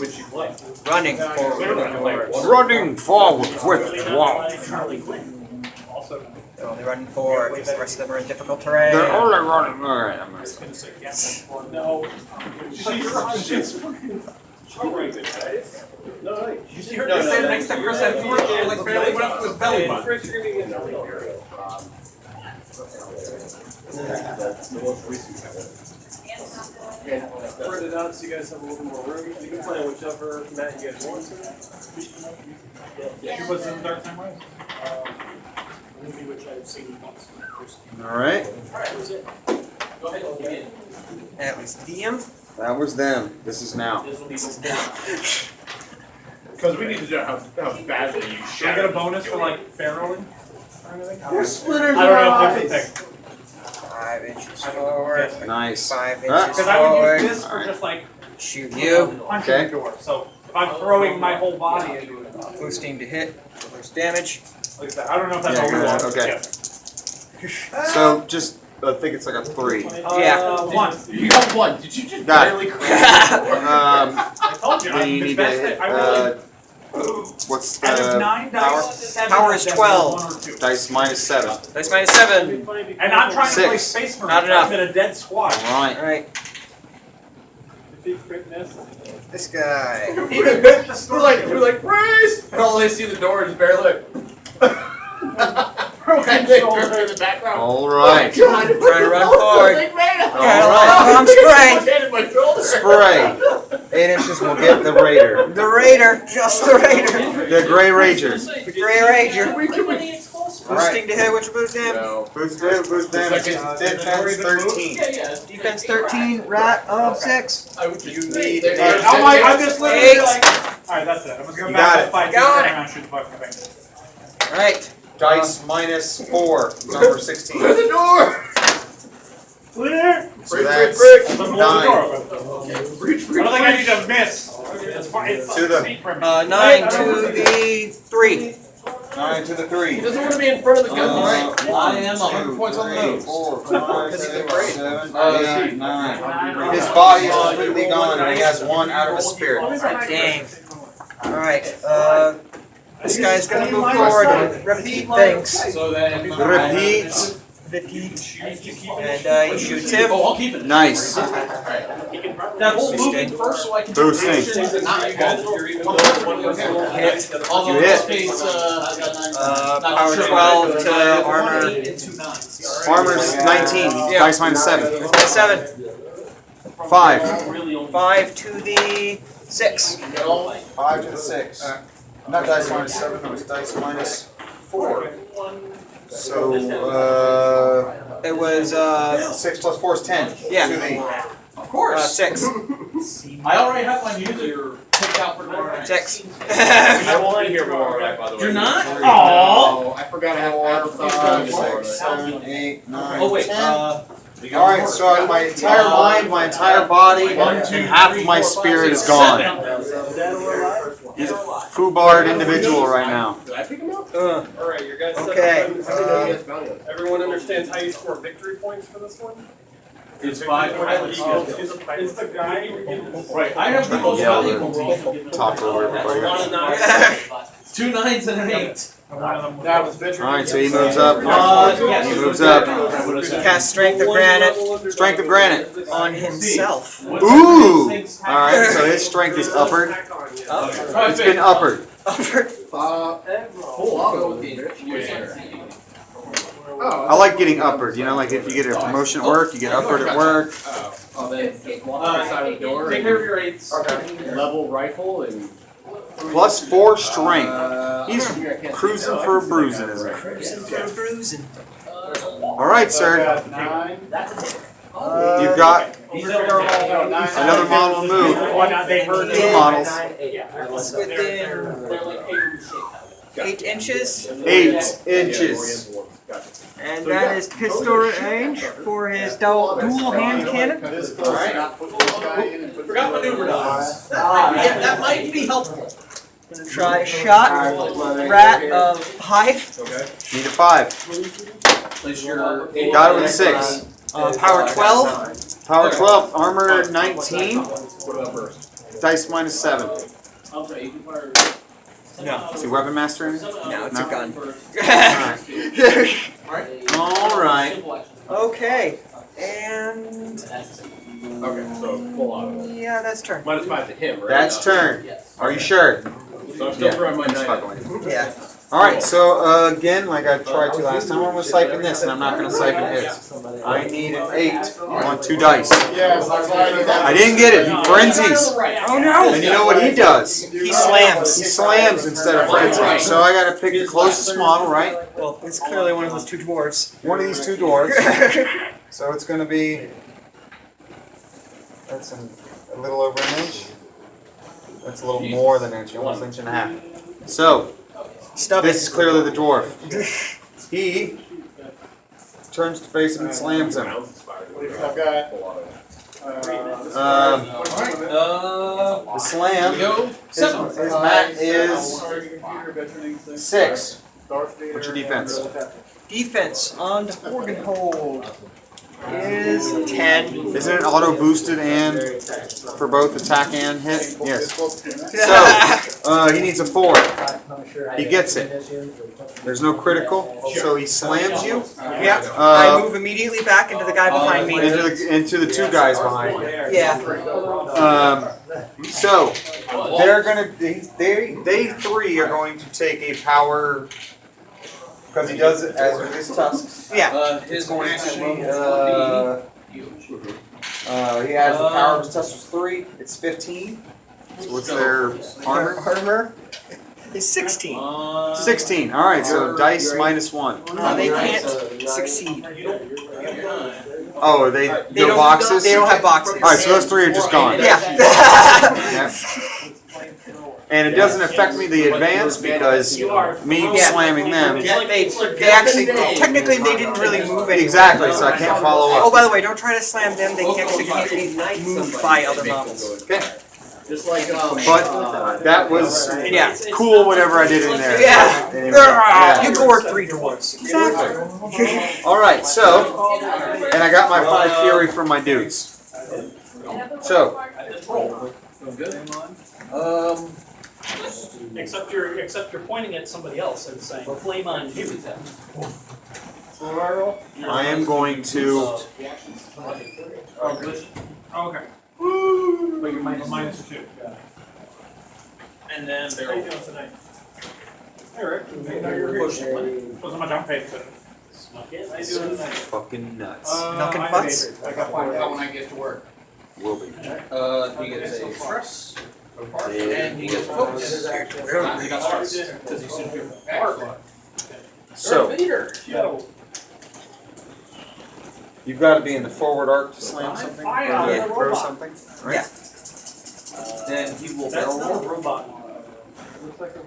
Running forward with the dwarves. Running forward with the dwarves. Charlie Quinn. Also, They're only running forward because the rest of them are in difficult terrain. They're only running. Alright, I'm I was gonna. gonna say yes, or no. you see her stand next to Chris Hemsworth, like barely went up to his belly button. That's the most recent. Spread it out so you guys have a little more room. You can play whichever mat you guys want to. She was in Dark Time Rise. Movie which I've seen once. Alright, Alright, that was it. Go ahead and begin. That was DM. that was them. This is now. This will be Because we need to know how badly you Should I shattered. get a bonus for like barreling or anything? Your splitters I don't know if it's a thing. 5 inches forward. Nice. 5 Ah. inches Because I would forward. use this for just like Shoot you. punching Okay. the door. So if I'm throwing my whole body into it, Boosting to hit. Boost damage. like that. I don't know if that's Yeah, all we good. want. Okay. So just, I think it's like a 3. Yeah. One. You got one. Did you just Got it. barely crack the door? I told you. Then I'm you the need best to at- I really. what's Out of the 9 power- dice, 7 power of is them 12. 1 or 2. dice minus 7? Dice minus 7. And I'm trying to play 6. Space Marine. Not enough. I'm in a dead squad. Alright. Alright. Defeat crit miss. This guy. Even with the We're like, race! And all they see the door is barely like. And they turn in the background. Alright. God, Trying to run forward. Like, man, Alright. Bomb spray. Hit my shoulder. Spray. 8 inches will get the Raider. The Raider. Just the Raider. The Grey Ranger. The Grey Ranger. Alright. Boosting to hit, which boost damage. No. Boost damage. Defense 13. Defense 13. Rat of 6. You need They- a- Oh my! I'm just literally 8. like. Alright, that's it. I'm just gonna You back got up it. 5 feet Got and it. around shoot the fucking thing. Alright. Dice minus 4. Number 16. Clear the door! Clear. So Break, that's break, I'm holding the door 9. open. Breach, I breach, don't think I breach. need to miss. It's fine. It's To the- feet from me. 9 to the 3. 9 to the He 3. doesn't want to be in front of the gun. I am 100 points on the nose. 4, 5, 6, 7, 8, 9. His body is completely gone and he has 1 out of his spirit. Dang. Alright. This guy's gonna move forward and repeat things. So then. Repeat. Repeat. And he shoots him. Oh, I'll keep it. Nice. That whole moving first, so I can Boosting. Hit. You hit. Power 12 to armor. Armor's 19. Dice minus 7. 7. 5. 5 to the 6. 5 to the 6. Not dice minus 7, it was dice minus 4. So, It was 6 plus 4 is 10. Yeah. To the Of course. 6. I already have my music picked out for tomorrow. 6. I won't be here tomorrow night, by the way. You're not? Aww. Aww. I forgot I have 4, 5, tomorrow 6, night. 7, 8, 9, Oh wait. 10. Alright, so my entire mind, my entire body, and half of my spirit is gone. He's a foobarred individual right now. Did I pick him up? Alright, you guys. Okay. Everyone understands how you score victory points for this one? It's 5. Is the guy Right, I have the most Yeah, valuable roll. Talk over everybody. 2 9s and an 8. That was victory. Alright, so he moves up. Yes. He moves up. Cast Strength of Granite Strength of Granite. on himself. Ooh! Alright, so his strength is uppered. It's been uppered. Full auto with the I like getting uppered, you know, like if you get a promotion at work, you get uppered at work. Oh, then walk outside of the door. Take care of your 8s. Level rifle and. Plus 4 strength. He's cruising for a bruising, isn't he? Bruising. Alright, sir. You've got another model to move. They heard 2 models. It's within 8 inches. 8 inches. And that is pistol range for his dual hand cannon. Forgot maneuver dice. That might be helpful. Gonna try a shot. Rat of 5. Need a 5. Place your. Got it with a 6. Power 12. Power 12. Armor 19. What about first? Dice minus 7. No. Is he weapon master? No, it's a gun. Alright. Okay. And Okay, so full auto. yeah, that's turn. Minus 5 to him, right? That's turn. Are you sure? So I'm still throwing my He's 9. fucking with you. Yeah. Alright, so again, like I tried to last time, I'm going to siphon this, and I'm not going to siphon his. I need an 8 on 2 dice. I didn't get it. He frenzies. Oh no! And you know what he does? He slams. He slams instead of frenzying. So I got to pick the closest model, right? Well, it's clearly one of those 2 dwarves. One of these 2 dwarves. So it's going to be. That's a little over an inch. That's a little more than an inch, almost an inch and a half. So, this is clearly the dwarf. He turns to face him and slams him. The slam, his mat is 6. What's your defense? Defense on Horgenhold is 10. Isn't it auto boosted and for both attack and hit? Yes. So, he needs a 4. He gets it. There's no critical, so he slams you. Yeah. I move immediately back into the guy behind me. Into the 2 guys behind you. Yeah. So they're gonna they 3 are going to take a power because he does it as with his tusks. Yeah. It's going to he has the power of his tusks was 3. It's 15. So what's their armor? Armor is 16. 16. All right. So dice minus 1. They can't succeed. Oh, they no boxes. They don't have boxes. All right. So those 3 are just gone. Yeah. Yeah. And it doesn't affect me the advance because me slamming them. They actually technically they didn't really move anything. Exactly, so I can't follow Oh, up. by the way, don't try to slam them. They actually can't be moved by other models. Okay. Just like, But that was Yeah. cool whatever I did in there. Yeah. Anyway, yeah. You gored 3 dwarves. Exactly. Alright, so, and I got my 5 fury from my dudes. So, Except you're pointing at somebody else and saying, flame on you. I am going to, Okay. But you're minus 2. And then How you doing tonight? Hey Rick. Wasn't much I'm paid today. How you doing tonight? fucking nuts. Knuckin' butts? I got one. When I get to work. Will be. He gets a stress, and he gets focus. He got stress, because he's super hard. So, Yo. you've got to be in the forward arc to slam something, or Yeah. to throw something, right? Yeah. Then he will That's barrel not a roll. robot. Looks like a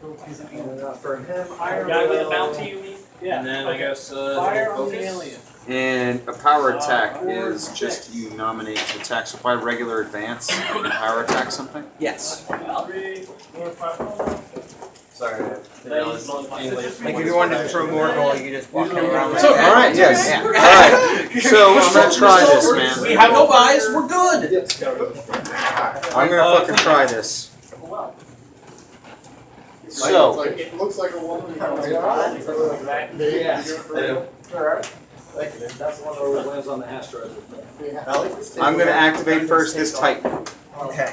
For him, Guy with a bounty, you mean? and then I guess Fire he'll on the focus. alien. And a power attack is just you nominate to attack. So if I regular advance, you can power attack something. Yes. 3, 4, 5. Sorry. Like if you wanted to throw more goal, you just walk around like All that. right. Yes. Yeah. All right. So I'm gonna try this, man. We have no buys, we're good. I'm gonna fucking try this. So it looks like a woman. That's the one where it lands on the asteroid. I'm gonna activate first this Titan. Okay.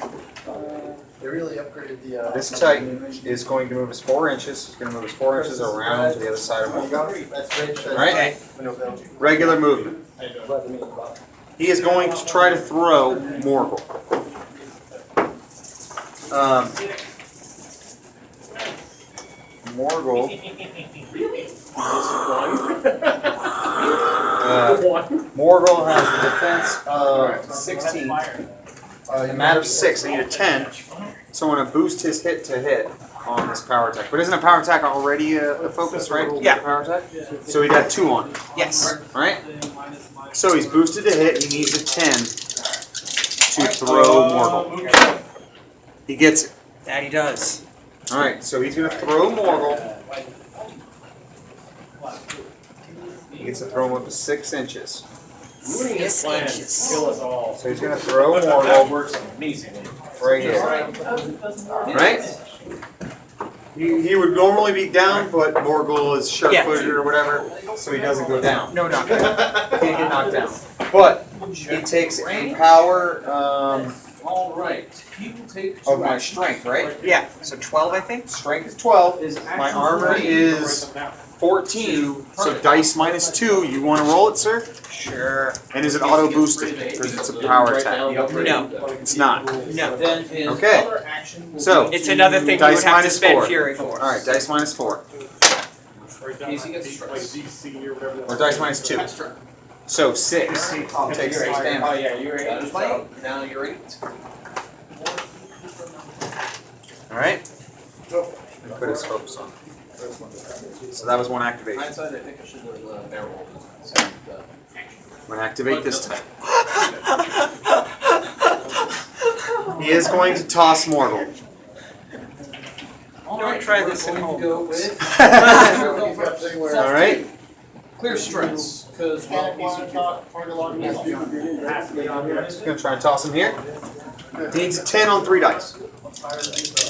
They really upgraded the. This Titan is going to move us 4 inches. It's gonna move us 4 inches around to the other side of me. Right? Regular movement. He is going to try to throw Morgul. Morgul. Morgul has a defense of 16. A mat of 6. I need a 10. So I'm going to boost his hit to hit on this power attack. But isn't a power attack already a focus, right? Yeah. Power attack? So he got 2 on it, Yes. right? So he's boosted to hit. He needs a 10 to throw Morgul. He gets it. That he does. Alright, so he's going to throw Morgul. He gets to throw him up to 6 inches. 6 inches. Kill us all. So he's going to throw Morgul works amazingly. right here. Right? He would normally be down, but Morgul is sharp-footed or whatever, so he doesn't go down. No knock. He can't get knocked down. But he takes a power All right. He will take. of my strength, right? Yeah. So 12, I think. Strength is 12. My armor is 14, so dice minus 2. You want to roll it, sir? Sure. And is it auto boosted? Because it's a power attack. No. It's not. No. Then his Okay. other action will So, It's another thing you dice would have to minus spend 4. fury for. Alright, dice minus 4. Easy gets stress. Like DC or whatever. Or dice minus 2. So 6. Takes 6 damage. Oh yeah, you're ready. Now you're ready. All right. Put his focus on. So that was one activation. Hindsight, I think I should have barrel. I'm going to activate this time. He is going to toss Morgul. Don't try this at home. All right. Clear stress, because well, he's Gonna try and toss him here. He needs a 10 on 3 dice.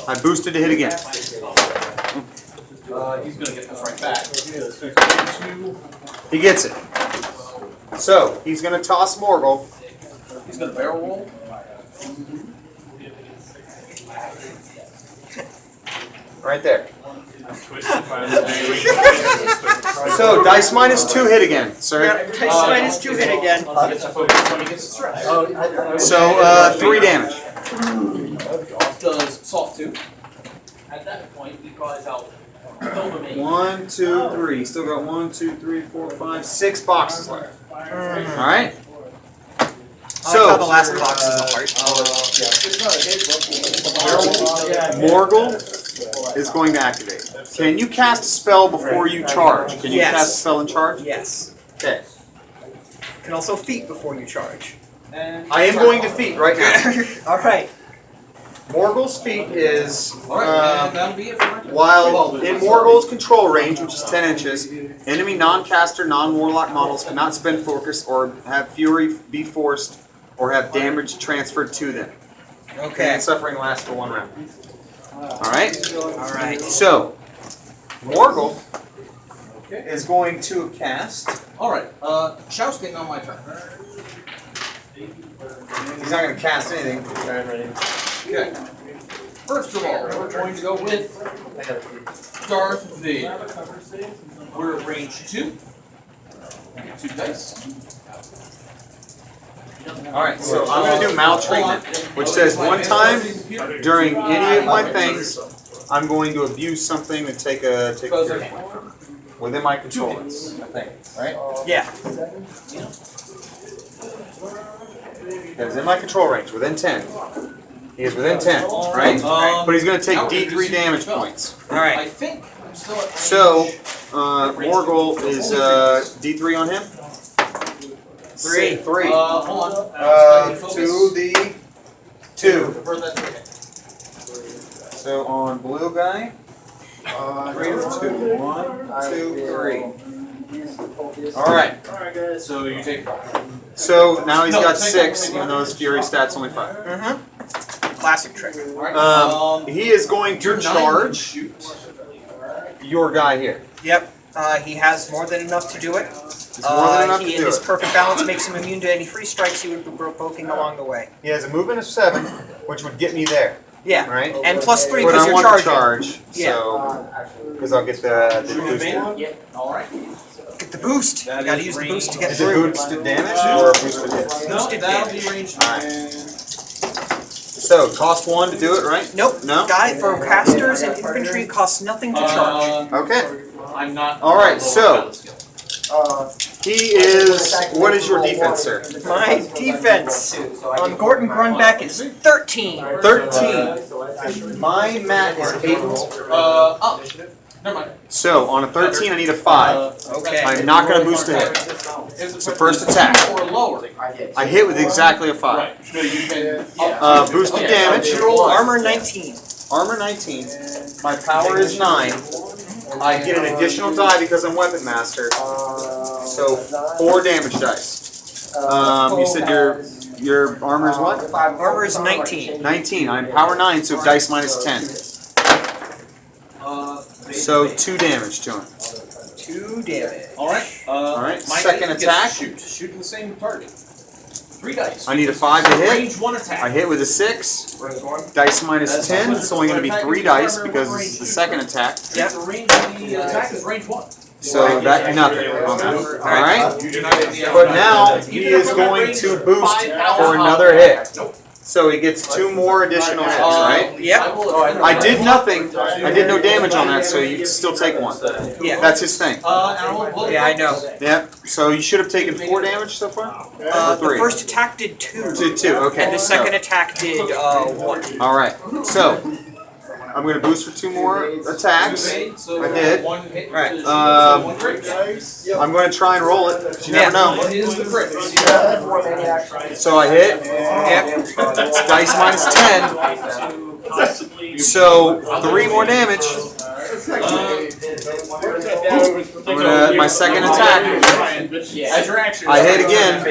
I boosted to hit again. he's gonna get this right back. He gets it. So he's gonna toss Morgul. He's gonna barrel roll. Right there. So dice -2 hit again, sir. Dice -2 hit again. So 3 damage. Does soft 2. At that point, he calls out. 1, 2, 3. Still got 1, 2, 3, 4, 5, 6 boxes left. All right. I like how the last box is a heart. Morgul is going to activate. Can you cast a spell before you charge? Can you Yes. cast a spell and charge? Yes. Okay. You can also feat before you charge. I am going to feat right now. All right. Morgul's feat is Alright, that'll be it for my turn. while in Morgul's control range, which is 10 inches, enemy non-caster, non-warlock models cannot spend focus or have fury be forced or have damage transferred to them. Okay. And suffering lasts for 1 round. Alright? All right. So, Morgul is going to cast. Alright, jousting on my turn. He's not going to cast anything. Okay. First of all, we're going to go with Darth Vader. We're at range 2. 2 dice. Alright, so I'm going to do maltreatment, which says one time during any of my things, I'm going to abuse something and take a fury point from it. Within my control, I think, right? Yeah. It's in my control range, within 10. He is within 10, right? But he's going to take D3 damage points. All I right. think I'm still at range. So, Morgul is D3 on him? 3. 3. Hold on. To the 2. Where's that ticket? So on blue guy, 3 to 2. 1, 2, 3. Alright. So you take. So now he's got 6, even though his fury stat's only 5. Mm-hmm. Classic trick. Alright. He is going to charge Shoot. your guy here. Yep. He has more than enough to do it. It's more than enough to In do his it. perfect balance makes him immune to any free strikes he would be provoking along the way. He has a movement of 7, which would get me there, Yeah. right? And +3 But because I you're want charging. to charge, Yeah. so because I'll get the boost. Alright. Get the boost. You gotta use the boost to get Is it through. boosted damage or boosted hit? No, Boosted that'll damage. be range 2. Alright. So cost 1 to do it, right? Nope. No? Guy for casters and infantry it costs nothing to charge. Okay. I'm not. Alright, so he is. What is your defense, sir? My defense on Gordon Grunback is 13. 13. My mat is 8. Oh, never mind. So on a 13, I need a 5. Okay. I'm not going to boost a hit. It's the first attack. Or lower. I hit with exactly a 5. Right. So you can. Boosted damage. Armor 19. Armor 19. My power is 9. I get an additional die because I'm weapon master. So 4 damage dice. You said your armor is what? Armor is 19. 19. I'm power 9, so dice -10. So 2 damage to him. 2 damage. Alright. Alright, My second gets attack. Shoot. Shooting the same target. 3 dice. I need a 5 to hit. Range 1 attack. I hit with a 6. Dice -10. It's only going to be 3 dice because it's the second attack. Yep. The range of the attack is range 1. So that nothing. Alright. You do not get the But now he is going to boost for another hit. So he gets 2 more additional hits, right? Yep. I did nothing. I did no damage on that, so you can still take 1. Yeah. That's his thing. Yeah, I know. Yep. So you should have taken 4 damage so far? Or The 3? first attack did 2. Two, okay. And the second attack did 1. Alright. So I'm going to boost for 2 more attacks. So I did. one hit Right. to- Um, one crit. I'm going to try and roll it. 'Cause you never know. What is the crit? So I hit. Yep. It's dice minus 10. So 3 more damage. I'm gonna, my second attack. As your action. I hit again.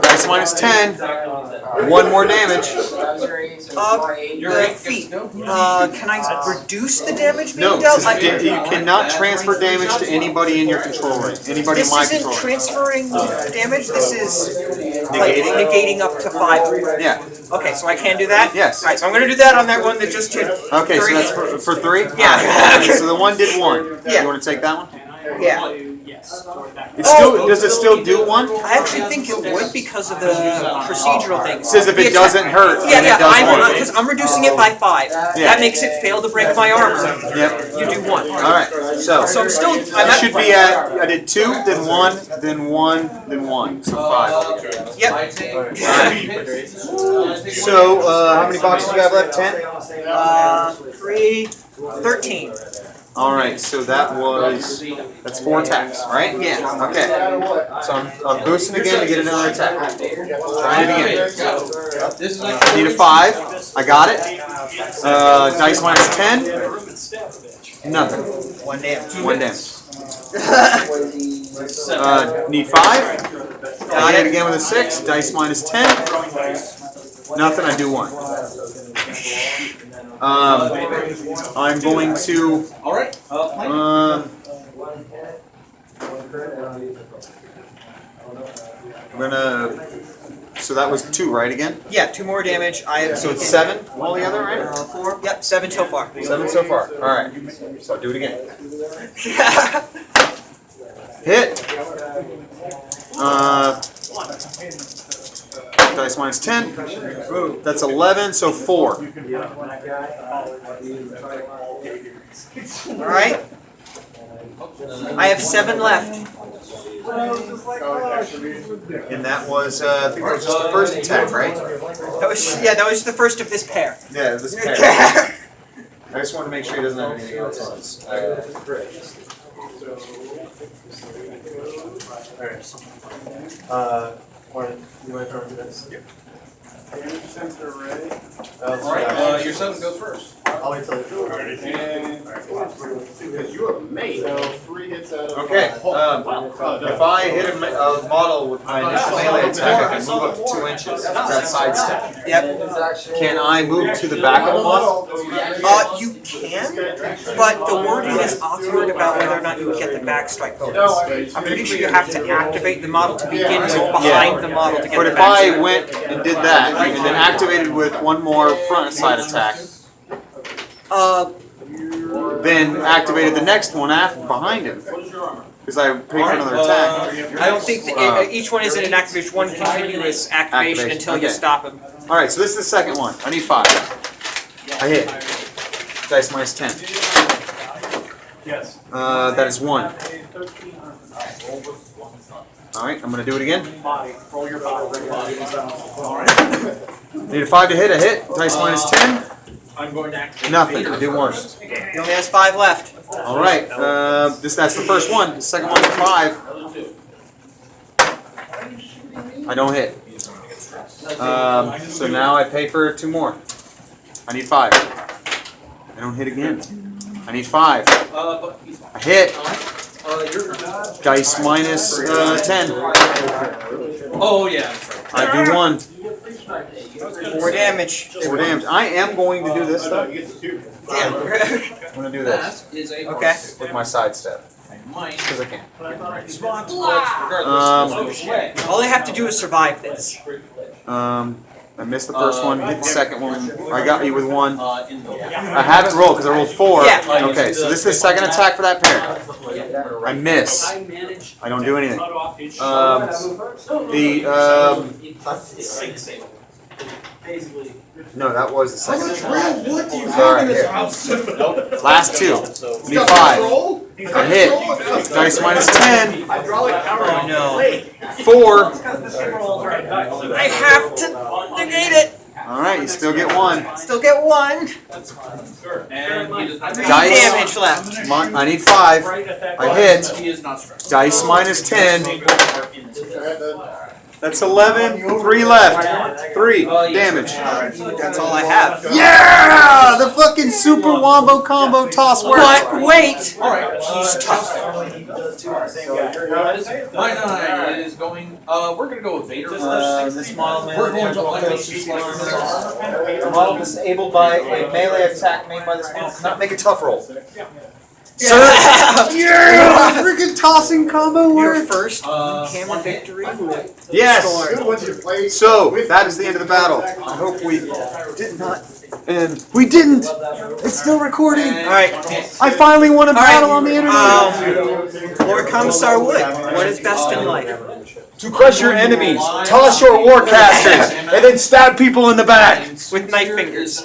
Dice minus 10. 1 more damage. The feet. Can I reduce the damage being No, dealt? you cannot transfer damage to anybody in your control ring. Anybody in This my isn't control ring. transferring damage. This is like negating up to 5. Yeah. Okay, so I can do that. Yes. All right, so I'm gonna do that on that one that just hit. Okay, so 3. that's for 3? Yeah. Okay, so the one did 1. Yeah. You want to take that one? Yeah. Yes. It still, does it still do 1? I actually think it would because of the procedural thing. It says if it doesn't hurt, Yeah, then it does yeah, 1. because I'm reducing it by 5. That makes it fail to break my armor. Yep. You do 1. Alright, so So I'm still. I should be at, I did 2, then 1, then 1, then 1. So 5. Yep. I take. So, how many boxes do you have left? 10? 3, 13. Alright, so that's 4 attacks, right? Yeah. Okay. So I'm boosting again to get another attack. Try it again. This is like. Need a 5. I got it. Dice minus 10. Nothing. 1 damage. 1 damage. Need 5. I hit it again with a 6. Dice minus 10. Nothing. I do 1. I'm going to. All right. I'm gonna. So that was 2, right? Again. Yeah, 2 more damage. I have. So it's 7 altogether, right? 4. Yep, 7 so far. 7 so far. All right. So I'll do it again. Hit. Dice minus 10. That's 11. So 4. All right. I have 7 left. And that was, I think that was just the first attack, right? That was the first of this pair. Yeah, this pair. I just want to make sure he doesn't have anything else on us. You want to throw into this? Yeah. Since they're ready. All right. Your 7 goes first. I'll wait till it's Because you have made. So 3 hits out of Okay. 5. If I hit a model with my initial melee attack, I can move up to 2 inches. That's sidestep. Yep. Can I move to the back of the model? You can, but the wording is awkward about whether or not you would get the backstrike bonus. I'm pretty sure you have to activate the model to begin with behind the model to get But the if I backstrike. went and did that, and then activated with 1 more front side attack, then activated the next one after behind him, because I paid for another attack. I don't think that each one isn't an activation, one continuous activation until you okay. stop him. All right, so this is the second one. I need 5. I hit. Dice minus 10. Yes. That is 1. All right, I'm gonna do it again. Body. Roll your body. Need a 5 to hit. I hit. Dice minus 10. I'm going to activate. Nothing. I do 1. He only has 5 left. All right. That's the first one. The second one's a 5. I don't hit. So now I pay for 2 more. I need 5. I don't hit again. I need 5. I hit. Dice minus 10. Oh yeah. I do 1. 4 damage. 4 damage. I am going to do this though. Damn. I'm going to do this That is a Okay. with my sidestep mine. because I can. Regardless. All they have to do is survive this. I missed the first one. Hit the second one. I got you with 1. In the I haven't rolled because I rolled 4. Yeah. Okay, so this is the second attack for that pair. I miss. I don't do anything. No, that was the second attack. What do you Alright, here. Last 2. Need 5. I hit. Dice minus 10. Oh no. 4. I have to negate it. All right, you still get one. Still get one. And he does not. 3 Dice. damage left. Come on, I need 5. I hit. He is not stressed. Dice minus 10. Go ahead then. That's 11. 3 left. 3 damage. That's all I have. Yeah! The fucking super wombo combo toss works. But wait, Alright, he's tough. my 9 is going, we're gonna go with Vader first. This model We're going to The model disabled by a melee attack made by this model cannot make a tough roll. Sir? Yeah! Freaking tossing combo Your work. first camera victory. Yes. Good ones you played. So, that is the end of the battle. I hope we did not. And we didn't. It's still recording. All right. I finally won a battle on the internet. Lord Commissar Wood, what is best in life? To crush your enemies, toss your warcasters, and then stab people in the back. With knife fingers.